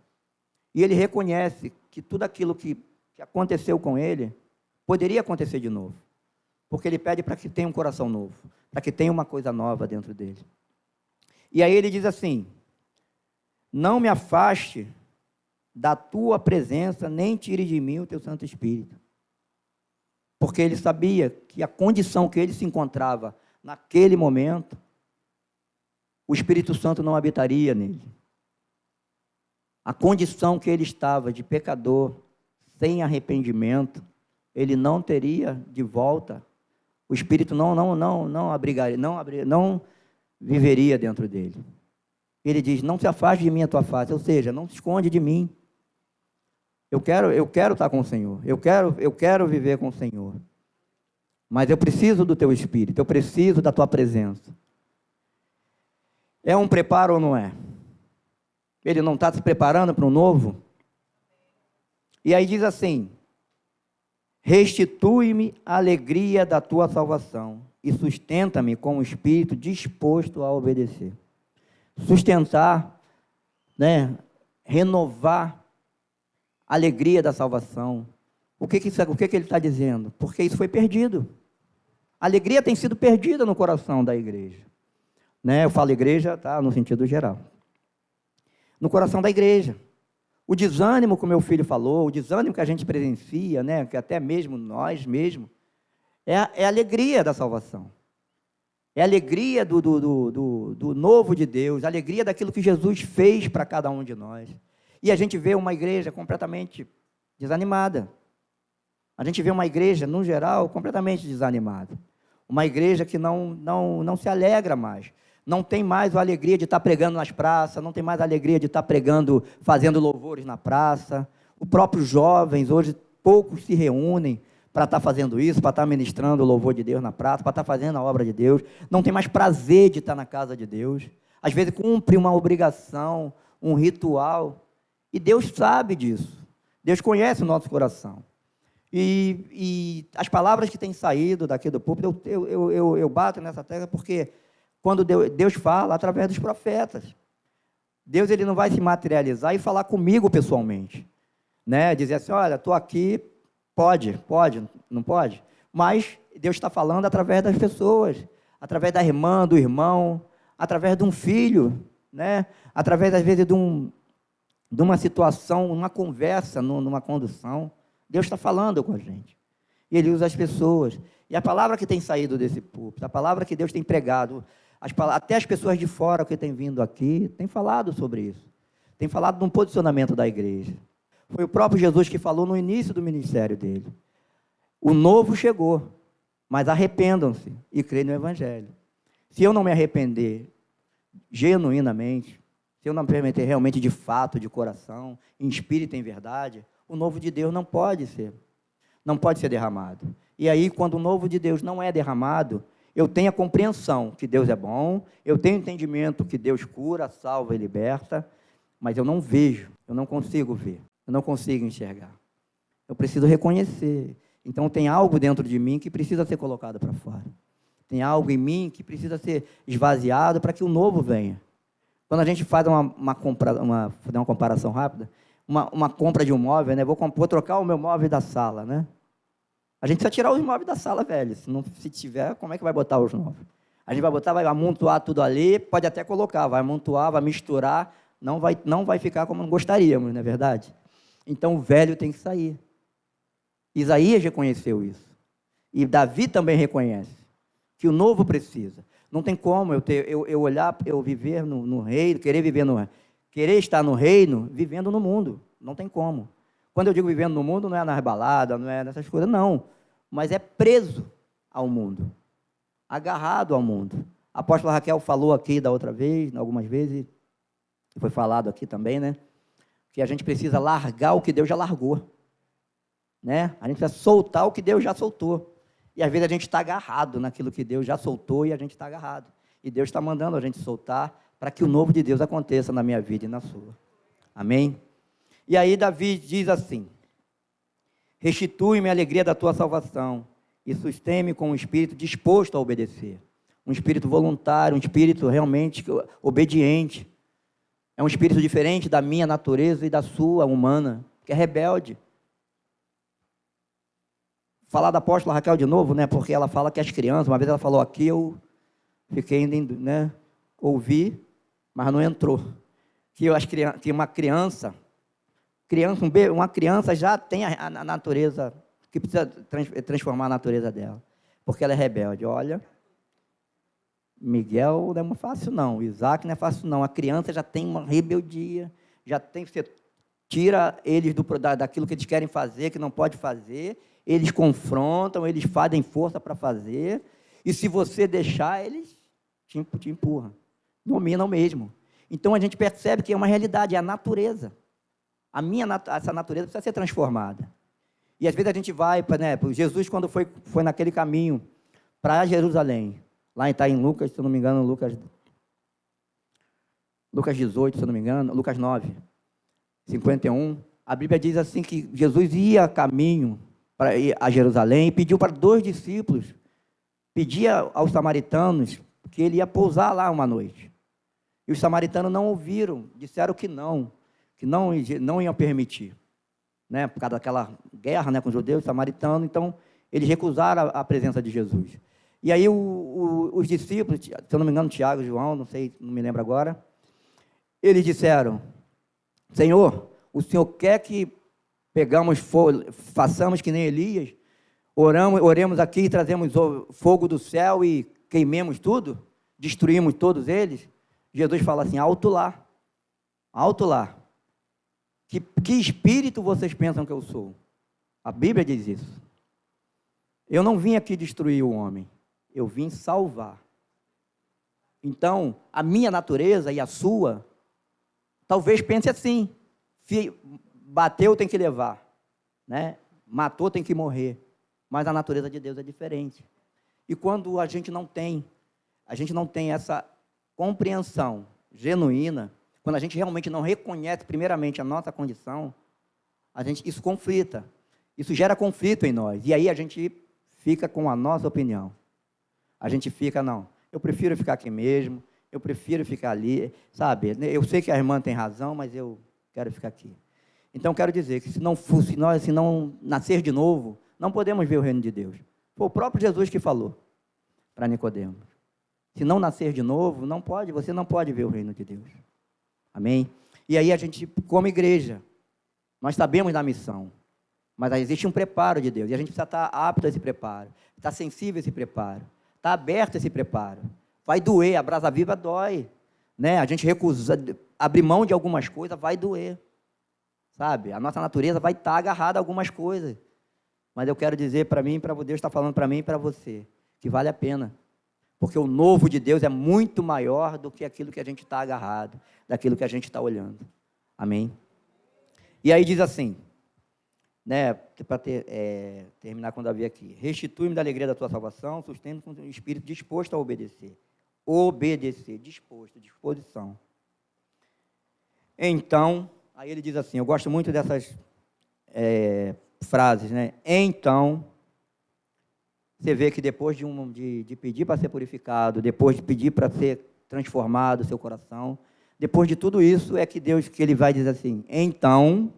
[SPEAKER 1] E ele reconhece que tudo aquilo que aconteceu com ele poderia acontecer de novo, porque ele pede para que tenha um coração novo, para que tenha uma coisa nova dentro dele. E aí ele diz assim, não me afaste da tua presença, nem tire de mim o teu Santo Espírito. Porque ele sabia que a condição que ele se encontrava naquele momento, o Espírito Santo não habitaria nele. A condição que ele estava de pecador, sem arrependimento, ele não teria de volta, o Espírito não abrigaria, não viveria dentro dele. Ele diz, não se afaste de mim a tua face, ou seja, não se esconde de mim. Eu quero estar com o Senhor, eu quero viver com o Senhor, mas eu preciso do teu Espírito, eu preciso da tua presença. É um preparo ou não é? Ele não está se preparando para um novo? E aí diz assim: restitui-me a alegria da tua salvação e sustenta-me com o espírito disposto a obedecer. Sustentar, né? Renovar a alegria da salvação. O que ele está dizendo? Porque isso foi perdido. A alegria tem sido perdida no coração da igreja. Né? Eu falo igreja, tá? No sentido geral. No coração da igreja. O desânimo que o meu filho falou, o desânimo que a gente presencia, né? Que até mesmo nós mesmos, é a alegria da salvação. É a alegria do novo de Deus, a alegria daquilo que Jesus fez para cada um de nós. E a gente vê uma igreja completamente desanimada. A gente vê uma igreja, no geral, completamente desanimada. Uma igreja que não se alegra mais. Não tem mais a alegria de estar pregando nas praças, não tem mais a alegria de estar pregando, fazendo louvores na praça. Os próprios jovens, hoje, poucos se reúnem para estar fazendo isso, para estar ministrando o louvor de Deus na praça, para estar fazendo a obra de Deus. Não tem mais prazer de estar na casa de Deus. Às vezes cumpre uma obrigação, um ritual. E Deus sabe disso. Deus conhece o nosso coração. E as palavras que têm saído daqui do púlpito, eu bato nessa tecla porque quando Deus fala através dos profetas. Deus ele não vai se materializar e falar comigo pessoalmente. Né? Dizer assim, olha, estou aqui, pode, não pode? Mas Deus está falando através das pessoas, através da irmã, do irmão, através de um filho, né? Através, às vezes, de uma situação, uma conversa, numa condução. Deus está falando com a gente. E Ele usa as pessoas. E a palavra que tem saído desse púlpito, a palavra que Deus tem pregado, até as pessoas de fora que têm vindo aqui, têm falado sobre isso. Têm falado de um posicionamento da igreja. Foi o próprio Jesus que falou no início do ministério dele. O novo chegou, mas arrependam-se e creem no Evangelho. Se eu não me arrepender genuinamente, se eu não me permitir realmente de fato, de coração, em espírito e em verdade, o novo de Deus não pode ser derramado. E aí, quando o novo de Deus não é derramado, eu tenho a compreensão que Deus é bom, eu tenho entendimento que Deus cura, salva e liberta, mas eu não vejo, eu não consigo ver, eu não consigo enxergar. Eu preciso reconhecer. Então, tem algo dentro de mim que precisa ser colocado para fora. Tem algo em mim que precisa ser esvaziado para que o novo venha. Quando a gente faz uma comparação rápida, uma compra de um móvel, né? Vou trocar o meu móvel da sala, né? A gente precisa tirar os móveis da sala, velho. Se tiver, como é que vai botar os novos? A gente vai botar, vai amontoar tudo ali, pode até colocar, vai amontoar, vai misturar, não vai ficar como gostaríamos, não é verdade? Então o velho tem que sair. Isaías reconheceu isso. E Davi também reconhece que o novo precisa. Não tem como eu olhar, eu viver no reino, querer estar no reino, vivendo no mundo. Não tem como. Quando eu digo vivendo no mundo, não é nas baladas, não é nessas coisas, não. Mas é preso ao mundo, agarrado ao mundo. A apóstola Raquel falou aqui da outra vez, algumas vezes, foi falado aqui também, né? Que a gente precisa largar o que Deus já largou. Né? A gente precisa soltar o que Deus já soltou. E às vezes a gente está agarrado naquilo que Deus já soltou e a gente está agarrado. E Deus está mandando a gente soltar para que o novo de Deus aconteça na minha vida e na sua. Amém? E aí Davi diz assim: restitui-me a alegria da tua salvação e sustém-me com um espírito disposto a obedecer. Um espírito voluntário, um espírito realmente obediente. É um espírito diferente da minha natureza e da sua humana, que é rebelde. Falar da apóstola Raquel de novo, né? Porque ela fala que as crianças, uma vez ela falou aqui, eu fiquei, né? Ouvi, mas não entrou. Que uma criança já tem a natureza, que precisa transformar a natureza dela, porque ela é rebelde. Olha, Miguel não é fácil não, Isaac não é fácil não, a criança já tem uma rebeldia, você tira eles daquilo que eles querem fazer, que não pode fazer, eles confrontam, eles fazem força para fazer, e se você deixar, eles te empurram, dominam mesmo. Então, a gente percebe que é uma realidade, é a natureza. Essa natureza precisa ser transformada. E, às vezes, a gente vai, né, Jesus, quando foi naquele caminho para Jerusalém, lá está em Lucas, se eu não me engano, Lucas 18, se eu não me engano, Lucas 9, 51, a Bíblia diz assim que Jesus ia a caminho para ir a Jerusalém e pediu para 2 discípulos, pedia aos samaritanos que ele ia pousar lá uma noite. E os samaritanos não ouviram, disseram que não iam permitir, né, por causa daquela guerra, né, com os judeus, samaritanos. Então, eles recusaram a presença de Jesus. E aí os discípulos, se eu não me engano, Tiago, João, não sei, não me lembro agora, eles disseram: Senhor, o Senhor quer que façamos que nem Elias, oremos aqui e trazemos fogo do céu e queimemos tudo? Destruímos todos eles? Jesus fala assim: alto lá. Que espírito vocês pensam que eu sou? A Bíblia diz isso. Eu não vim aqui destruir o homem, eu vim salvar. Então, a minha natureza e a sua, talvez pense assim: bateu, tem que levar, né? Matou, tem que morrer. Mas a natureza de Deus é diferente. E quando a gente não tem essa compreensão genuína, quando a gente realmente não reconhece primeiramente a nossa condição, isso conflita, isso gera conflito em nós. E aí a gente fica com a nossa opinião. A gente fica, não, eu prefiro ficar aqui mesmo, eu prefiro ficar ali, sabe? Eu sei que a irmã tem razão, mas eu quero ficar aqui. Então, quero dizer que se não nascer de novo, não podemos ver o reino de Deus. Foi o próprio Jesus que falou para Nicodemos: se não nascer de novo, você não pode ver o reino de Deus. Amém? E aí a gente, como igreja, nós sabemos da missão, mas existe um preparo de Deus, e a gente precisa estar apto a esse preparo, estar sensível a esse preparo, estar aberto a esse preparo. Vai doer, a brasa viva dói, né? A gente abrir mão de algumas coisas, vai doer, sabe? A nossa natureza vai estar agarrada a algumas coisas, mas eu quero dizer para mim, para Deus está falando para mim e para você, que vale a pena, porque o novo de Deus é muito maior do que aquilo que a gente está agarrado, daquilo que a gente está olhando. Amém? E aí diz assim, né, para terminar com Davi aqui: restitui-me da alegria da tua salvação, sustenta com o espírito disposto a obedecer. Disposição. Então, aí ele diz assim, eu gosto muito dessas frases, né? Então, você vê que depois de pedir para ser purificado, depois de pedir para ser transformado o seu coração, depois de tudo isso é que ele vai dizer assim: então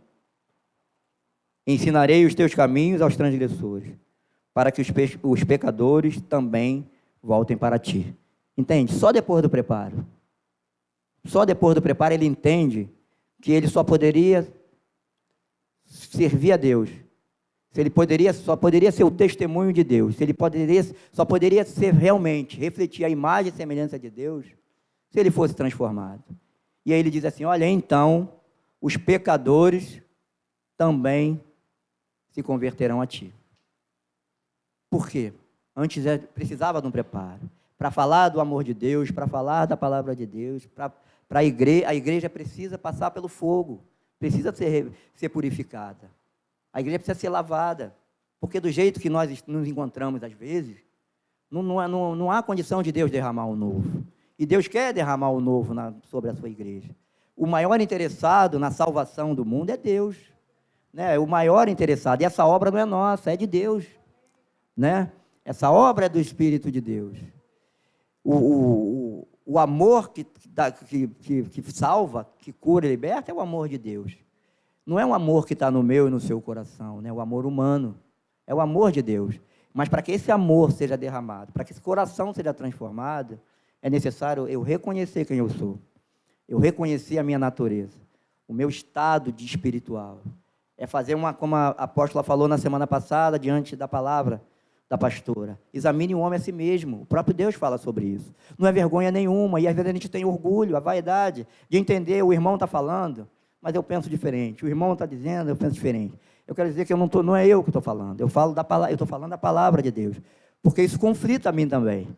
[SPEAKER 1] ensinarei os teus caminhos aos transgressores, para que os pecadores também voltem para ti. Entende? Só depois do preparo. Só depois do preparo ele entende que ele só poderia servir a Deus. Só poderia ser o testemunho de Deus. Só poderia ser realmente, refletir a imagem e semelhança de Deus, se ele fosse transformado. E aí ele diz assim: olha, então os pecadores também se converterão a ti. Por quê? Antes precisava de um preparo. Para falar do amor de Deus, para falar da palavra de Deus, a igreja precisa passar pelo fogo, precisa ser purificada. A igreja precisa ser lavada, porque do jeito que nós nos encontramos às vezes, não há condição de Deus derramar o novo. E Deus quer derramar o novo sobre a sua igreja. O maior interessado na salvação do mundo é Deus, né? O maior interessado. E essa obra não é nossa, é de Deus, né? Essa obra é do Espírito de Deus. O amor que salva, que cura e liberta, é o amor de Deus. Não é um amor que está no meu e no seu coração, né? O amor humano. É o amor de Deus. Mas para que esse amor seja derramado, para que esse coração seja transformado, é necessário eu reconhecer quem eu sou. Eu reconhecer a minha natureza, o meu estado de espiritual. É fazer como a apóstola falou na semana passada, diante da palavra da pastora: examine o homem a si mesmo. O próprio Deus fala sobre isso. Não é vergonha nenhuma, e às vezes a gente tem orgulho, a vaidade de entender, o irmão está falando, mas eu penso diferente. O irmão está dizendo, eu penso diferente. Eu quero dizer que não é eu que estou falando, eu estou falando da palavra de Deus, porque isso conflita a mim também.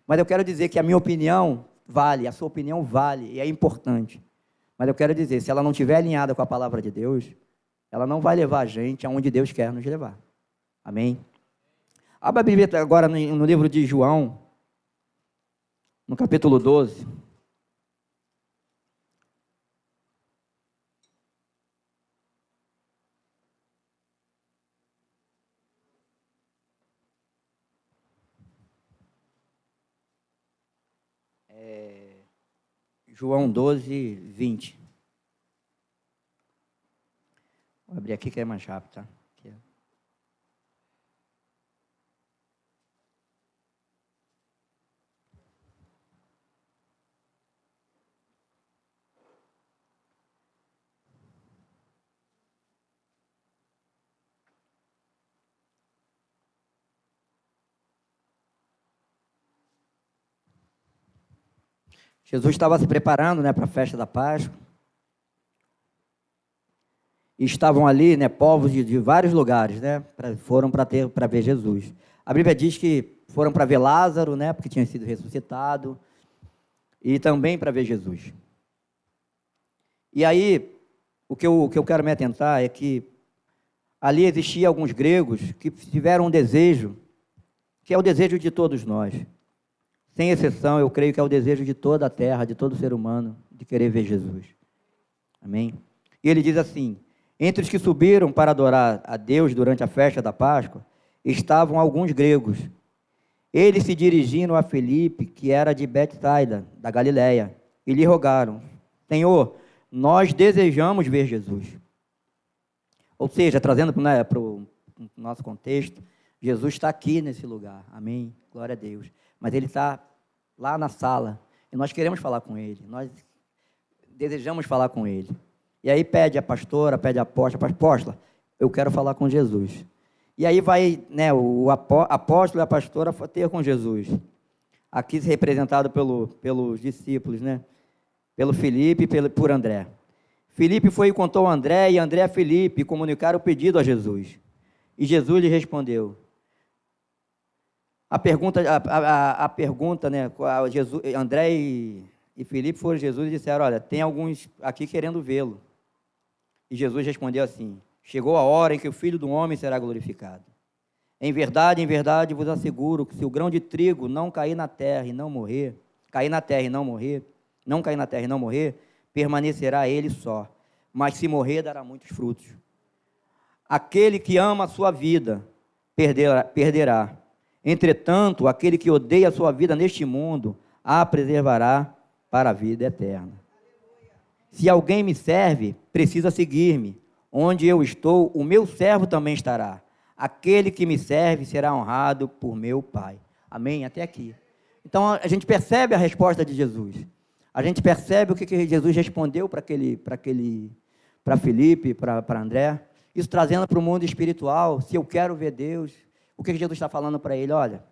[SPEAKER 1] Mas eu quero dizer que a minha opinião vale, a sua opinião vale, e é importante. Mas eu quero dizer, se ela não estiver alinhada com a palavra de Deus, ela não vai levar a gente aonde Deus quer nos levar. Amém? Abra a Bíblia agora no livro de João, no capítulo 12. João 12, 20. Vou abrir aqui que é mais rápido, tá? Aqui. Jesus estava se preparando, né, para a festa da Páscoa. E estavam ali, né, povos de vários lugares, né, foram para ver Jesus. A Bíblia diz que foram para ver Lázaro, né, porque tinha sido ressuscitado, e também para ver Jesus. E aí, o que eu quero me atentar é que ali existiam alguns gregos que tiveram um desejo, que é o desejo de todos nós. Sem exceção, eu creio que é o desejo de toda a terra, de todo ser humano, de querer ver Jesus. Amém? E ele diz assim: entre os que subiram para adorar a Deus durante a festa da Páscoa, estavam alguns gregos. Eles se dirigiram a Filipe, que era de Betsaida, da Galileia, e lhe rogaram: Senhor, nós desejamos ver Jesus. Ou seja, trazendo para o nosso contexto, Jesus está aqui nesse lugar. Amém? Glória a Deus. Mas ele está lá na sala, e nós queremos falar com ele, nós desejamos falar com ele. E aí pede a pastora, pede a apóstola, eu quero falar com Jesus. E aí vai, né, o apóstolo e a pastora ter com Jesus. Aqui representado pelos discípulos, né? Pelo Filipe e por André. Filipe foi e contou a André, e André a Filipe comunicaram o pedido a Jesus. E Jesus lhe respondeu. A pergunta, né? Jesus, André e Filipe foram a Jesus e disseram: olha, tem alguns aqui querendo vê-lo. E Jesus respondeu assim: chegou a hora em que o Filho do Homem será glorificado. Em verdade vos asseguro que se o grão de trigo não cair na terra e não morrer, permanecerá ele só, mas se morrer, dará muitos frutos. Aquele que ama a sua vida, perderá. Entretanto, aquele que odeia a sua vida neste mundo, a preservará para a vida eterna. Se alguém me serve, precisa seguir-me. Onde eu estou, o meu servo também estará. Aquele que me serve será honrado por meu Pai. Amém? Até aqui. Então, a gente percebe a resposta de Jesus. A gente percebe o que Jesus respondeu para Filipe, para André. Isso trazendo para o mundo espiritual. Se eu quero ver Deus, o que Jesus está falando para ele? Olha,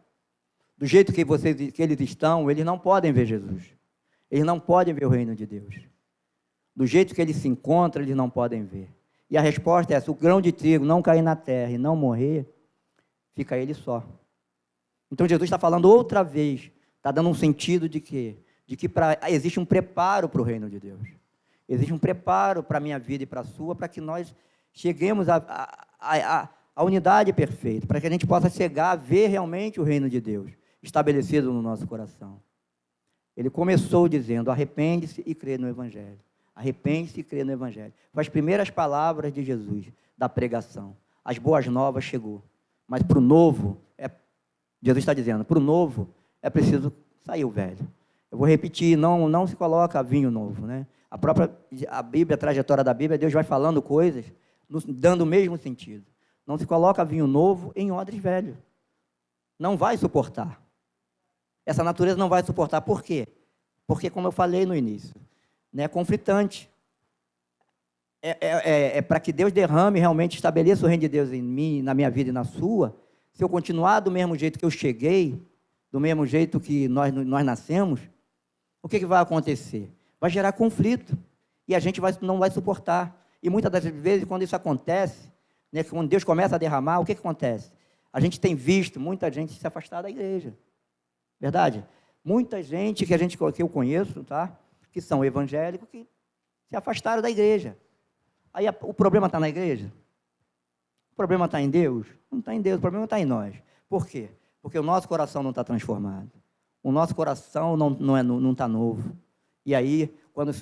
[SPEAKER 1] do jeito que eles estão, eles não podem ver Jesus. Eles não podem ver o reino de Deus. Do jeito que eles se encontram, eles não podem ver. E a resposta é: se o grão de trigo não cair na terra e não morrer, fica ele só. Então Jesus está falando outra vez, está dando um sentido de que existe um preparo para o reino de Deus. Existe um preparo para a minha vida e para a sua, para que nós cheguemos à unidade perfeita, para que a gente possa chegar a ver realmente o reino de Deus estabelecido no nosso coração. Ele começou dizendo: arrepende-se e crê no Evangelho. Arrepende-se e crê no Evangelho. Foi as primeiras palavras de Jesus, da pregação. As boas novas chegou. Mas para o novo, Jesus está dizendo, para o novo é preciso sair o velho. Eu vou repetir, não se coloca vinho novo, né? A Bíblia, a trajetória da Bíblia, Deus vai falando coisas, dando o mesmo sentido. Não se coloca vinho novo em odres velhos. Não vai suportar. Essa natureza não vai suportar. Por quê? Porque, como eu falei no início, né, é conflitante. É para que Deus derrame, realmente estabeleça o reino de Deus em mim, na minha vida e na sua. Se eu continuar do mesmo jeito que eu cheguei, do mesmo jeito que nós nascemos, o que vai acontecer? Vai gerar conflito. E a gente não vai suportar. E muitas das vezes, quando isso acontece, né, quando Deus começa a derramar, o que acontece? A gente tem visto muita gente se afastar da igreja. Verdade? Muita gente que eu conheço, tá? Que são evangélicos, que se afastaram da igreja. Aí o problema está na igreja? O problema está em Deus? Não está em Deus, o problema está em nós. Por quê? Porque o nosso coração não está transformado. O nosso coração não está novo. E aí, quando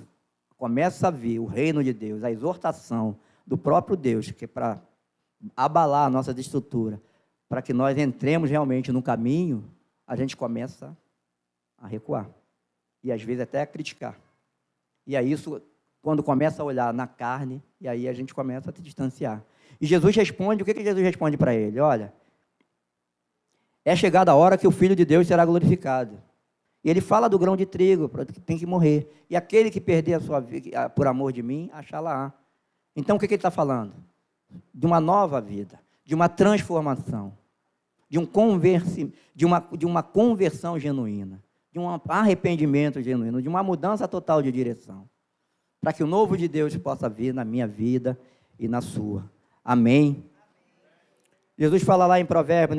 [SPEAKER 1] começa a vir o reino de Deus, a exortação do próprio Deus, que é para abalar a nossa estrutura, para que nós entremos realmente no caminho, a gente começa a recuar. E às vezes até a criticar. E aí isso, quando começa a olhar na carne, e aí a gente começa a se distanciar. E Jesus responde, o que Jesus responde para ele? Olha, é chegada a hora que o Filho de Deus será glorificado. E ele fala do grão de trigo, que tem que morrer. E aquele que perder a sua vida por amor de mim, achá-la-á. Então, o que ele está falando? De uma nova vida, de uma transformação, de uma conversão genuína, de um arrependimento genuíno, de uma mudança total de direção, para que o novo de Deus possa vir na minha vida e na sua. Amém? Jesus fala lá em Provérbios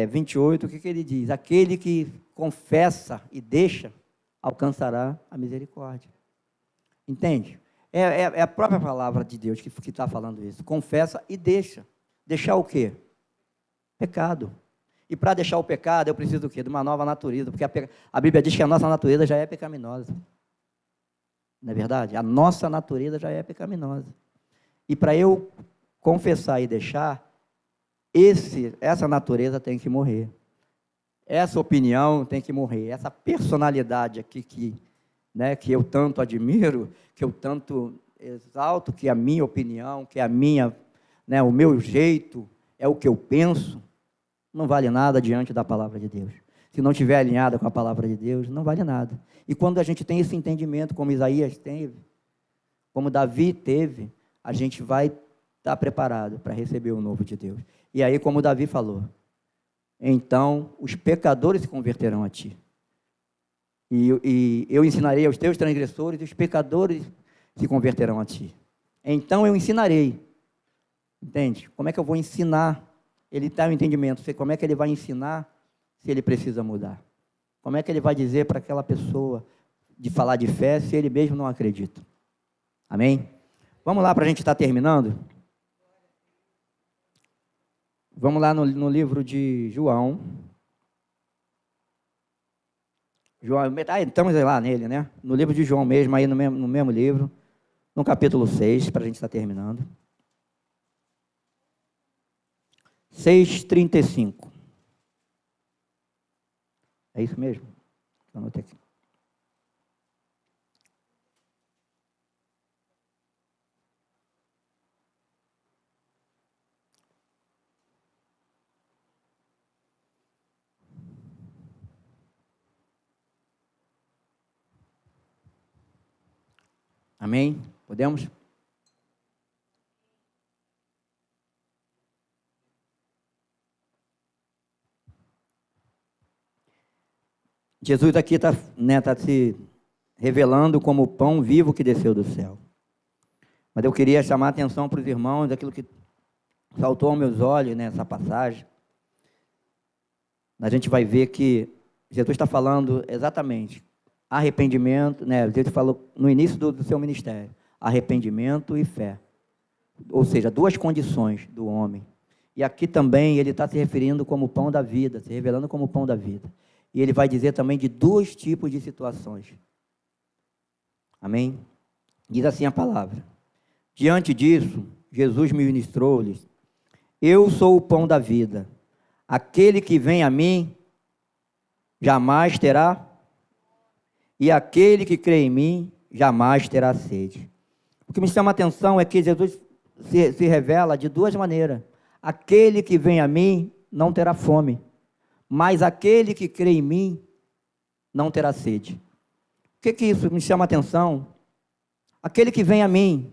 [SPEAKER 1] 28, o que ele diz? Aquele que confessa e deixa, alcançará a misericórdia. Entende? É a própria palavra de Deus que está falando isso. Confessa e deixa. Deixar o quê? Pecado. E para deixar o pecado, eu preciso do quê? De uma nova natureza, porque a Bíblia diz que a nossa natureza já é pecaminosa. Não é verdade? A nossa natureza já é pecaminosa. E para eu confessar e deixar, essa natureza tem que morrer. Essa opinião tem que morrer. Essa personalidade aqui que eu tanto admiro, que eu tanto exalto, que é a minha opinião, que é o meu jeito, é o que eu penso, não vale nada diante da palavra de Deus. Se não estiver alinhada com a palavra de Deus, não vale nada. E quando a gente tem esse entendimento, como Isaías teve, como Davi teve, a gente vai estar preparado para receber o novo de Deus. E aí, como Davi falou, então os pecadores se converterão a ti. E eu ensinarei aos teus transgressores, e os pecadores se converterão a ti. Então eu ensinarei. Entende? Como é que eu vou ensinar? Ele está no entendimento. Como é que ele vai ensinar se ele precisa mudar? Como é que ele vai dizer para aquela pessoa de falar de fé se ele mesmo não acredita? Amém? Vamos lá para a gente estar terminando? Vamos lá no livro de João. Estamos lá nele, né? No livro de João mesmo, aí no mesmo livro, no capítulo 6, para a gente estar terminando. 6:35. É isso mesmo? Eu anotei aqui. Amém? Podemos? Jesus aqui está se revelando como o pão vivo que desceu do céu. Mas eu queria chamar a atenção para os irmãos, daquilo que saltou aos meus olhos nessa passagem. A gente vai ver que Jesus está falando exatamente arrependimento, né? Jesus falou no início do seu ministério, arrependimento e fé. Ou seja, duas condições do homem. E aqui também ele está se referindo como o pão da vida, se revelando como o pão da vida. E ele vai dizer também de dois tipos de situações. Amém? Diz assim a palavra. Diante disso, Jesus ministrou-lhes: eu sou o pão da vida. Aquele que vem a mim jamais terá, e aquele que crê em mim jamais terá sede. O que me chama a atenção é que Jesus se revela de duas maneiras. Aquele que vem a mim não terá fome, mas aquele que crê em mim não terá sede. O que isso me chama a atenção? Aquele que vem a mim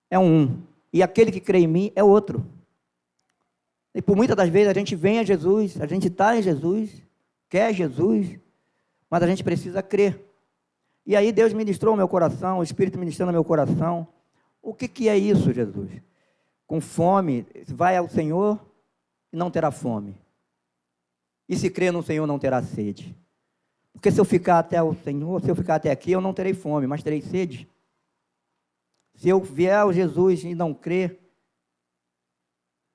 [SPEAKER 1] é um, e aquele que crê em mim é outro. E por muitas das vezes a gente vem a Jesus, a gente está em Jesus, quer Jesus, mas a gente precisa crer. E aí Deus ministrou o meu coração, o Espírito ministrando o meu coração. O que é isso, Jesus? Com fome, vai ao Senhor e não terá fome. E se crer no Senhor, não terá sede. Porque se eu ficar até o Senhor, se eu ficar até aqui, eu não terei fome, mas terei sede. Se eu vier ao Jesus e não crer,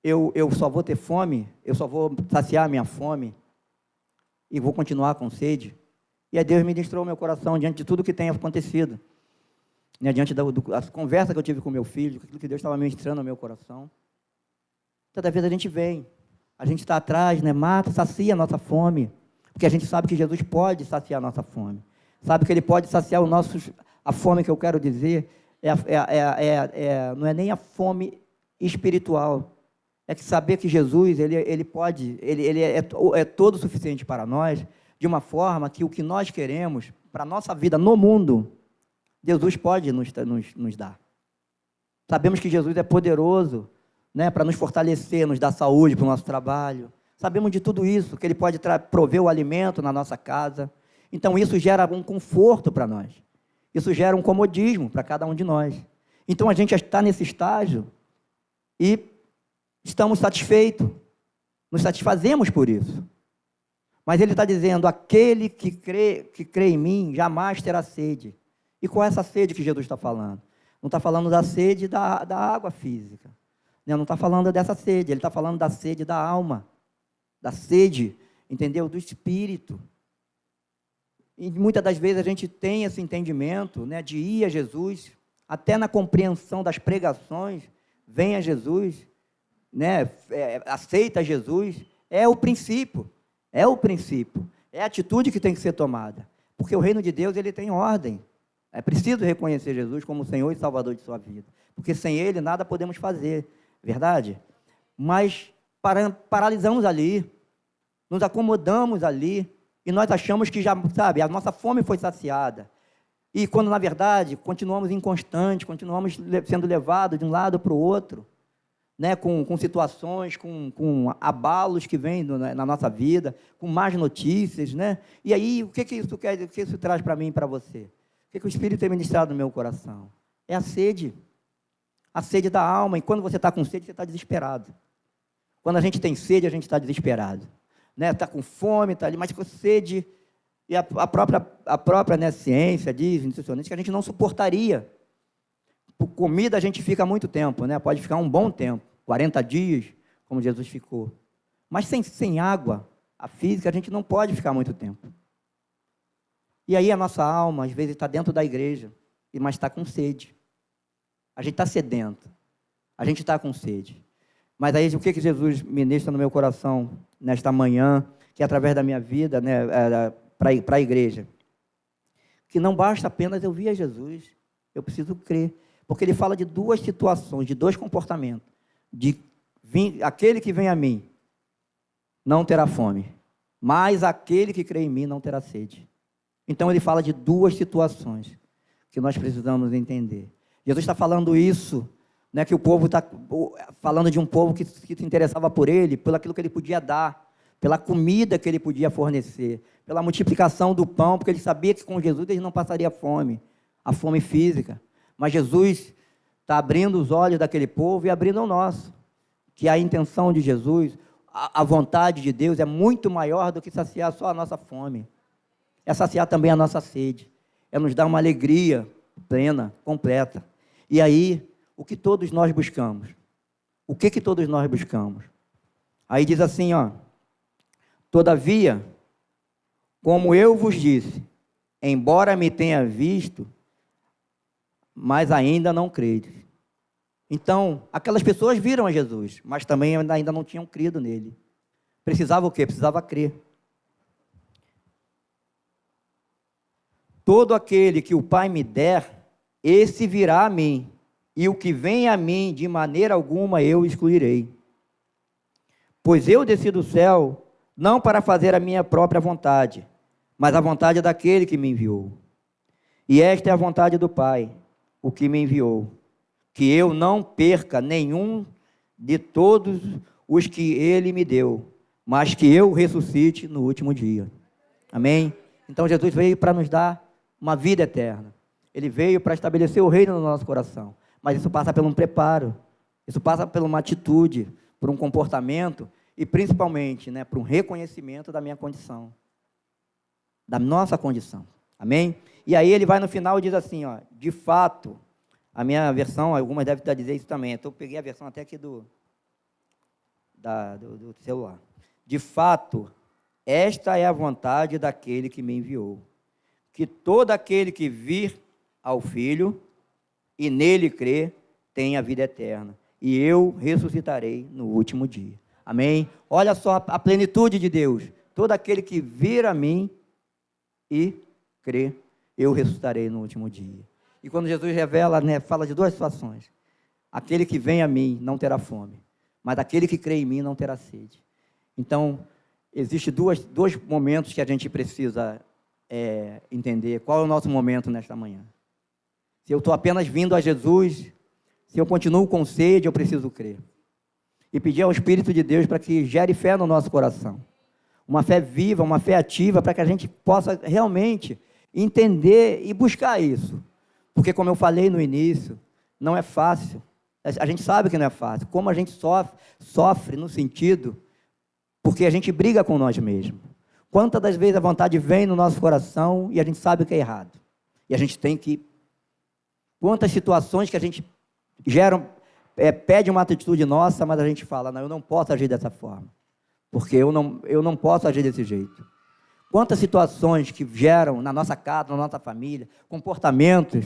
[SPEAKER 1] eu só vou ter fome, eu só vou saciar a minha fome e vou continuar com sede. E aí Deus ministrou o meu coração diante de tudo que tem acontecido, né, diante da conversa que eu tive com meu filho, aquilo que Deus estava ministrando no meu coração. Toda vez a gente vem, a gente está atrás, né, mata, sacia a nossa fome, porque a gente sabe que Jesus pode saciar a nossa fome. Sabe que Ele pode saciar a fome que eu quero dizer, não é nem a fome espiritual, é que saber que Jesus, ele pode, ele é todo suficiente para nós, de uma forma que o que nós queremos, para a nossa vida no mundo, Jesus pode nos dar. Sabemos que Jesus é poderoso, né, para nos fortalecer, nos dar saúde para o nosso trabalho. Sabemos de tudo isso, que Ele pode prover o alimento na nossa casa. Então, isso gera um conforto para nós. Isso gera um comodismo para cada um de nós. Então, a gente já está nesse estágio e estamos satisfeitos. Nos satisfazemos por isso. Mas Ele está dizendo, aquele que crê em mim, jamais terá sede. E qual é essa sede que Jesus está falando? Não está falando da sede da água física. Não está falando dessa sede. Ele está falando da sede da alma. Da sede, entendeu? Do espírito. E muitas das vezes a gente tem esse entendimento, né, de ir a Jesus, até na compreensão das pregações, vem a Jesus, né, aceita Jesus, é o princípio, é a atitude que tem que ser tomada, porque o reino de Deus, ele tem ordem, é preciso reconhecer Jesus como o Senhor e Salvador de sua vida, porque sem Ele nada podemos fazer, verdade? Mas paralisamos ali, nos acomodamos ali, e nós achamos que já, sabe, a nossa fome foi saciada. E quando, na verdade, continuamos inconstantes, continuamos sendo levados de um lado para o outro, né, com situações, com abalos que vêm na nossa vida, com más notícias, né? E aí, o que isso quer, o que isso traz para mim e para você? O que o Espírito tem ministrado no meu coração? É a sede da alma. E quando você está com sede, você está desesperado. Quando a gente tem sede, a gente está desesperado. Né, está com fome, está ali, mas com sede, e a própria né, ciência diz, nutricionista, que a gente não suportaria. Por comida a gente fica muito tempo, né, pode ficar um bom tempo, 40 dias, como Jesus ficou. Mas sem água, a física, a gente não pode ficar muito tempo. E aí a nossa alma, às vezes, está dentro da igreja, mas está com sede. A gente está sedento, a gente está com sede. Mas aí o que Jesus ministra no meu coração nesta manhã, que é através da minha vida, né, para a igreja? Que não basta apenas eu vir a Jesus, eu preciso crer. Porque Ele fala de duas situações, de dois comportamentos. Aquele que vem a mim não terá fome, mas aquele que crê em mim não terá sede. Então Ele fala de duas situações que nós precisamos entender. Jesus está falando isso, né, que o povo está falando de um povo que se interessava por Ele, pelo aquilo que Ele podia dar, pela comida que Ele podia fornecer, pela multiplicação do pão, porque Ele sabia que com Jesus Ele não passaria fome, a fome física. Mas Jesus está abrindo os olhos daquele povo e abrindo o nosso, que a intenção de Jesus, a vontade de Deus é muito maior do que saciar só a nossa fome, é saciar também a nossa sede, é nos dar uma alegria plena, completa. E aí, o que todos nós buscamos? O que todos nós buscamos? Aí diz assim, ó, todavia, como eu vos disse, embora me tenha visto, mas ainda não credes. Então, aquelas pessoas viram a Jesus, mas também ainda não tinham crido nele. Precisava o quê? Precisava crer. Todo aquele que o Pai me der, esse virá a mim. E o que vem a mim, de maneira alguma eu excluirei. Pois eu desci do céu, não para fazer a minha própria vontade, mas a vontade daquele que me enviou. E esta é a vontade do Pai, o que me enviou, que eu não perca nenhum de todos os que Ele me deu, mas que eu ressuscite no último dia. Amém? Então Jesus veio para nos dar uma vida eterna. Ele veio para estabelecer o reino no nosso coração. Mas isso passa por um preparo, isso passa por uma atitude, por um comportamento e principalmente, né, por um reconhecimento da minha condição, da nossa condição. Amém? E aí ele vai no final e diz assim, ó, de fato, a minha versão, algumas devem estar dizendo isso também, então eu peguei a versão até aqui do celular. De fato, esta é a vontade daquele que me enviou, que todo aquele que vir ao Filho e nele crer, tem a vida eterna. E eu ressuscitarei no último dia. Amém? Olha só a plenitude de Deus. Todo aquele que vir a mim e crer. eu ressuscitarei no último dia. E quando Jesus revela, né, fala de duas situações. Aquele que vem a mim não terá fome, mas aquele que crê em mim não terá sede. Então, existem dois momentos que a gente precisa entender. Qual é o nosso momento nesta manhã? Se eu estou apenas vindo a Jesus, se eu continuo com sede, eu preciso crer. E pedir ao Espírito de Deus para que gere fé no nosso coração. Uma fé viva, uma fé ativa, para que a gente possa realmente entender e buscar isso. Porque, como eu falei no início, não é fácil. A gente sabe que não é fácil. Como a gente sofre no sentido, porque a gente briga com nós mesmos. Quantas das vezes a vontade vem no nosso coração e a gente sabe que é errado. E a gente tem que... Quantas situações que a gente pede uma atitude nossa, mas a gente fala, não, eu não posso agir dessa forma. Porque eu não posso agir desse jeito. Quantas situações que geram na nossa casa, na nossa família, comportamentos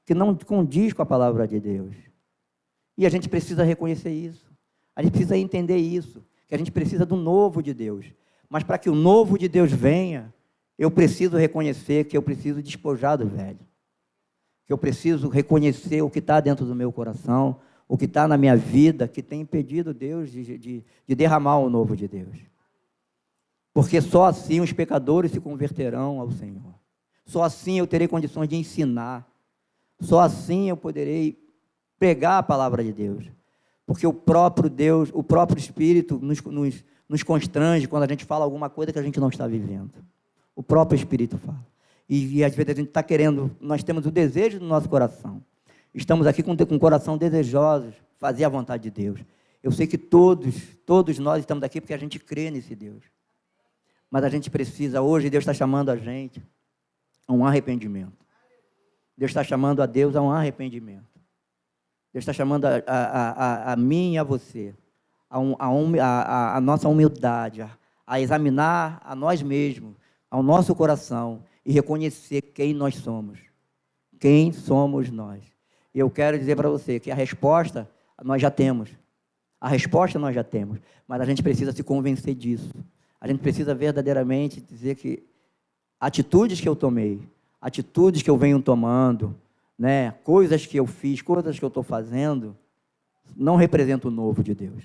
[SPEAKER 1] que não condiz com a palavra de Deus. E a gente precisa reconhecer isso. A gente precisa entender isso, que a gente precisa do novo de Deus. Mas para que o novo de Deus venha, eu preciso reconhecer que eu preciso despojar do velho. Que eu preciso reconhecer o que está dentro do meu coração, o que está na minha vida, que tem impedido Deus de derramar o novo de Deus. Porque só assim os pecadores se converterão ao Senhor. Só assim eu terei condições de ensinar. Só assim eu poderei pregar a palavra de Deus. Porque o próprio Deus, o próprio Espírito nos constrange quando a gente fala alguma coisa que a gente não está vivendo. O próprio Espírito fala. E às vezes a gente está querendo, nós temos o desejo no nosso coração. Estamos aqui com o coração desejosos, fazer a vontade de Deus. Eu sei que todos nós estamos aqui porque a gente crê nesse Deus. Mas a gente precisa, hoje Deus está chamando a gente a um arrependimento. Deus está chamando a Deus a um arrependimento. Deus está chamando a mim e a você, a nossa humildade, a examinar a nós mesmos, ao nosso coração e reconhecer quem nós somos. Quem somos nós. E eu quero dizer para você que a resposta nós já temos. A resposta nós já temos, mas a gente precisa se convencer disso. A gente precisa verdadeiramente dizer que atitudes que eu tomei, atitudes que eu venho tomando, né, coisas que eu fiz, coisas que eu estou fazendo, não representam o novo de Deus.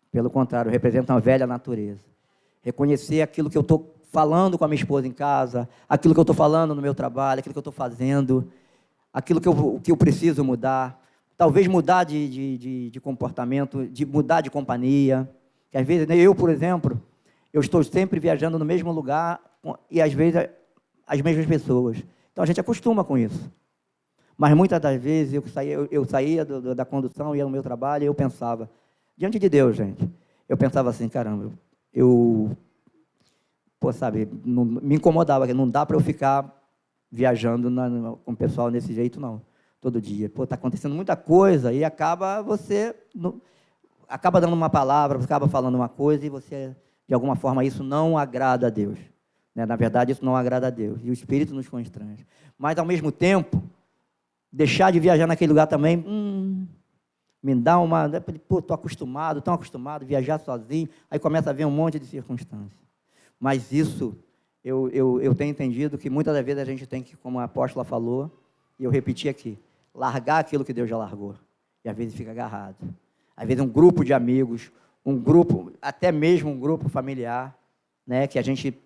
[SPEAKER 1] Pelo contrário, representam a velha natureza. Reconhecer aquilo que eu estou falando com a minha esposa em casa, aquilo que eu estou falando no meu trabalho, aquilo que eu estou fazendo, aquilo que eu preciso mudar. Talvez mudar de comportamento, mudar de companhia. Que às vezes, eu, por exemplo, eu estou sempre viajando no mesmo lugar e às vezes as mesmas pessoas. Então a gente acostuma com isso. Mas muitas das vezes eu saía da condução, ia no meu trabalho e eu pensava, diante de Deus, gente, eu pensava assim, caramba, me incomodava, que não dá para eu ficar viajando com o pessoal desse jeito, não, todo dia. Está acontecendo muita coisa e acaba dando uma palavra, acaba falando uma coisa e você, de alguma forma, isso não agrada a Deus. Né? Na verdade, isso não agrada a Deus. E o Espírito nos constrange. Mas, ao mesmo tempo, deixar de viajar naquele lugar também, me dá uma... estou acostumado, tão acostumado a viajar sozinho, aí começa a ver um monte de circunstâncias. Mas isso, eu tenho entendido que muitas das vezes a gente tem que, como a apóstola falou, e eu repeti aqui, largar aquilo que Deus já largou. E às vezes fica agarrado. Às vezes um grupo de amigos, até mesmo um grupo familiar, né, que a gente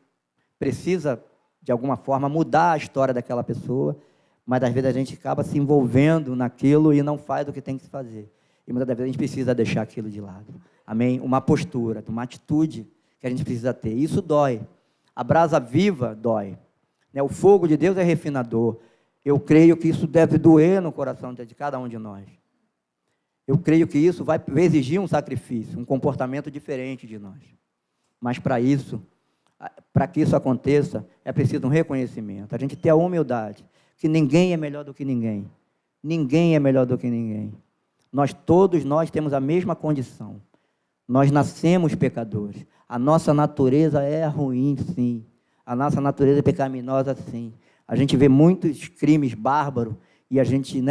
[SPEAKER 1] precisa, de alguma forma, mudar a história daquela pessoa, mas às vezes a gente acaba se envolvendo naquilo e não faz o que tem que se fazer. E muitas das vezes a gente precisa deixar aquilo de lado. Amém? Uma postura, uma atitude que a gente precisa ter. Isso dói. A brasa viva dói. Né? O fogo de Deus é refinador. Eu creio que isso deve doer no coração de cada um de nós. Eu creio que isso vai exigir um sacrifício, um comportamento diferente de nós. Mas para que isso aconteça, é preciso um reconhecimento. A gente ter a humildade, que ninguém é melhor do que ninguém. Ninguém é melhor do que ninguém. Todos nós temos a mesma condição. Nós nascemos pecadores. A nossa natureza é ruim, sim. A nossa natureza é pecaminosa, sim. A gente vê muitos crimes bárbaros e a gente,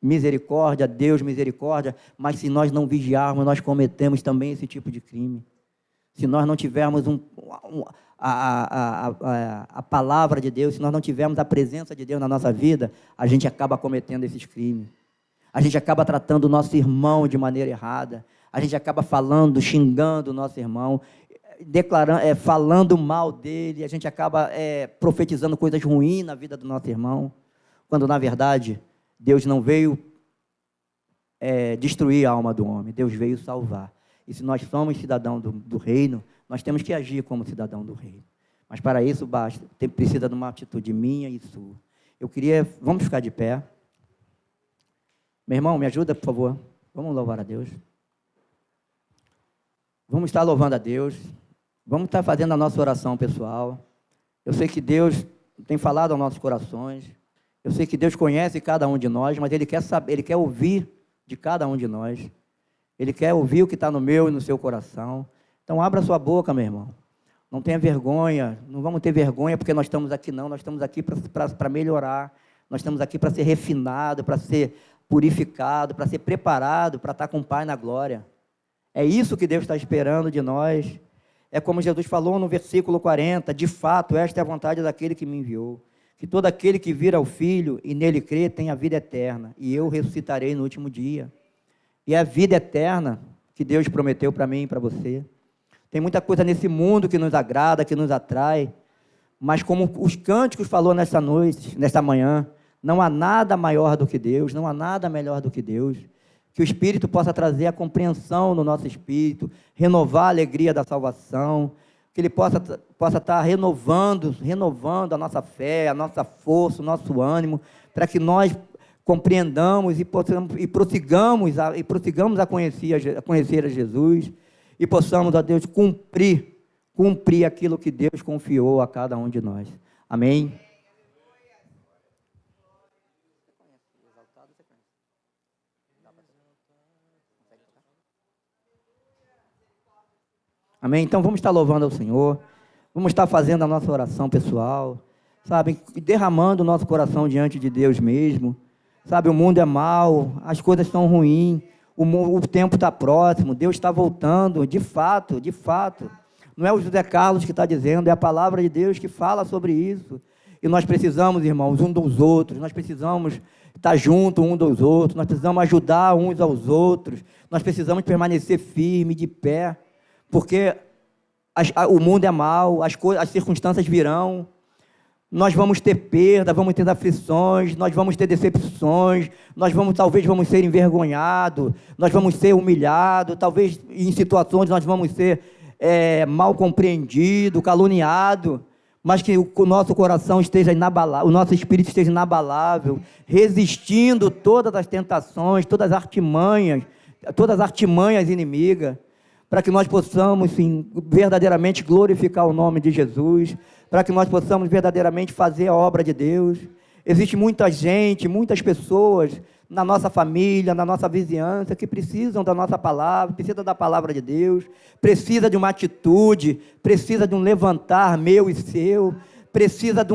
[SPEAKER 1] misericórdia, Deus, misericórdia, mas se nós não vigiarmos, nós cometemos também esse tipo de crime. Se nós não tivermos a palavra de Deus, se nós não tivermos a presença de Deus na nossa vida, a gente acaba cometendo esses crimes. A gente acaba tratando o nosso irmão de maneira errada. A gente acaba falando, xingando o nosso irmão, declarando, falando mal dele. A gente acaba profetizando coisas ruins na vida do nosso irmão, quando, na verdade, Deus não veio destruir a alma do homem. Deus veio salvar. E se nós somos cidadãos do reino, nós temos que agir como cidadão do reino. Mas para isso precisa de uma atitude minha e sua. Vamos ficar de pé. Meu irmão, me ajuda, por favor. Vamos louvar a Deus. Vamos estar louvando a Deus. Vamos estar fazendo a nossa oração pessoal. Eu sei que Deus tem falado aos nossos corações. Eu sei que Deus conhece cada um de nós, mas Ele quer saber, Ele quer ouvir de cada um de nós. Ele quer ouvir o que está no meu e no seu coração. Então, abra sua boca, meu irmão. Não tenha vergonha. Não vamos ter vergonha porque nós estamos aqui, não. Nós estamos aqui para melhorar. Nós estamos aqui para ser refinado, para ser purificado, para ser preparado, para estar com o Pai na glória. É isso que Deus está esperando de nós. É como Jesus falou no versículo 40, de fato, esta é a vontade daquele que me enviou, que todo aquele que vir ao Filho e nele crê tenha a vida eterna, e eu ressuscitarei no último dia. E é a vida eterna que Deus prometeu para mim e para você. Tem muita coisa nesse mundo que nos agrada, que nos atrai, mas como os cânticos falou nesta noite, nesta manhã, não há nada maior do que Deus, não há nada melhor do que Deus. Que o Espírito possa trazer a compreensão no nosso espírito, renovar a alegria da salvação, que Ele possa estar renovando a nossa fé, a nossa força, o nosso ânimo, para que nós compreendamos e prossigamos a conhecer a Jesus, e possamos, ó Deus, cumprir aquilo que Deus confiou a cada um de nós. Amém? Amém? Então vamos estar louvando ao Senhor, vamos estar fazendo a nossa oração pessoal, sabe, derramando o nosso coração diante de Deus mesmo, sabe, o mundo é mau, as coisas estão ruins, o tempo está próximo, Deus está voltando, de fato, não é o José Carlos que está dizendo, é a palavra de Deus que fala sobre isso, e nós precisamos, irmãos, uns dos outros, nós precisamos estar juntos uns dos outros, nós precisamos ajudar uns aos outros, nós precisamos permanecer firme, de pé, porque o mundo é mau, as circunstâncias virão, nós vamos ter perda, vamos ter aflições, nós vamos ter decepções, talvez vamos ser envergonhados, nós vamos ser humilhados, talvez em situações nós vamos ser mal compreendidos, caluniados, mas que o nosso coração esteja inabalável, o nosso espírito esteja inabalável, resistindo todas as tentações, todas as artimanhas inimigas, para que nós possamos, sim, verdadeiramente glorificar o nome de Jesus, para que nós possamos verdadeiramente fazer a obra de Deus. Existe muita gente, muitas pessoas na nossa família, na nossa vizinhança, que precisam da nossa palavra, precisam da palavra de Deus, precisa de uma atitude, precisa de um levantar meu e seu, precisa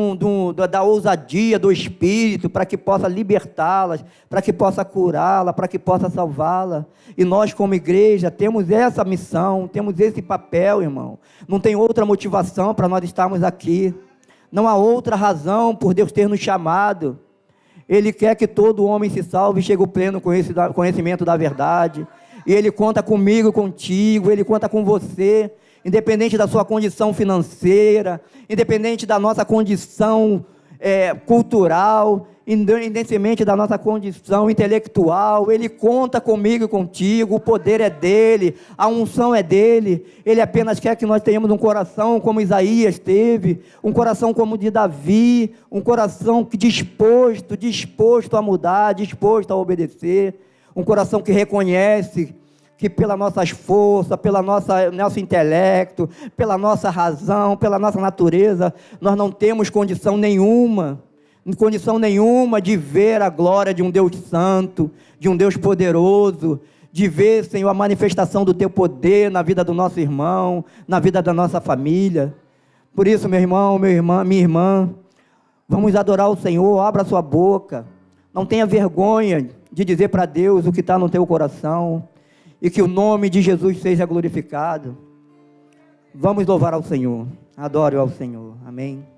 [SPEAKER 1] da ousadia do Espírito para que possa libertá-las, para que possa curá-la, para que possa salvá-la. E nós, como igreja, temos essa missão, temos esse papel, irmão. Não tem outra motivação para nós estarmos aqui. Não há outra razão por Deus ter nos chamado. Ele quer que todo homem se salve e chegue ao pleno conhecimento da verdade. E Ele conta comigo, contigo, Ele conta com você, independente da sua condição financeira, independente da nossa condição cultural, independentemente da nossa condição intelectual, Ele conta comigo e contigo, o poder é dEle, a unção é dEle, Ele apenas quer que nós tenhamos um coração como Isaías teve, um coração como o de Davi, um coração disposto a mudar, disposto a obedecer, um coração que reconhece que pelas nossas forças, pelo nosso intelecto, pela nossa razão, pela nossa natureza, nós não temos condição nenhuma de ver a glória de um Deus santo, de um Deus poderoso, de ver, Senhor, a manifestação do Teu poder na vida do nosso irmão, na vida da nossa família. Por isso, meu irmão, minha irmã, vamos adorar o Senhor, abra a sua boca, não tenha vergonha de dizer para Deus o que está no teu coração, e que o nome de Jesus seja glorificado. Vamos louvar ao Senhor. Adore ao Senhor. Amém.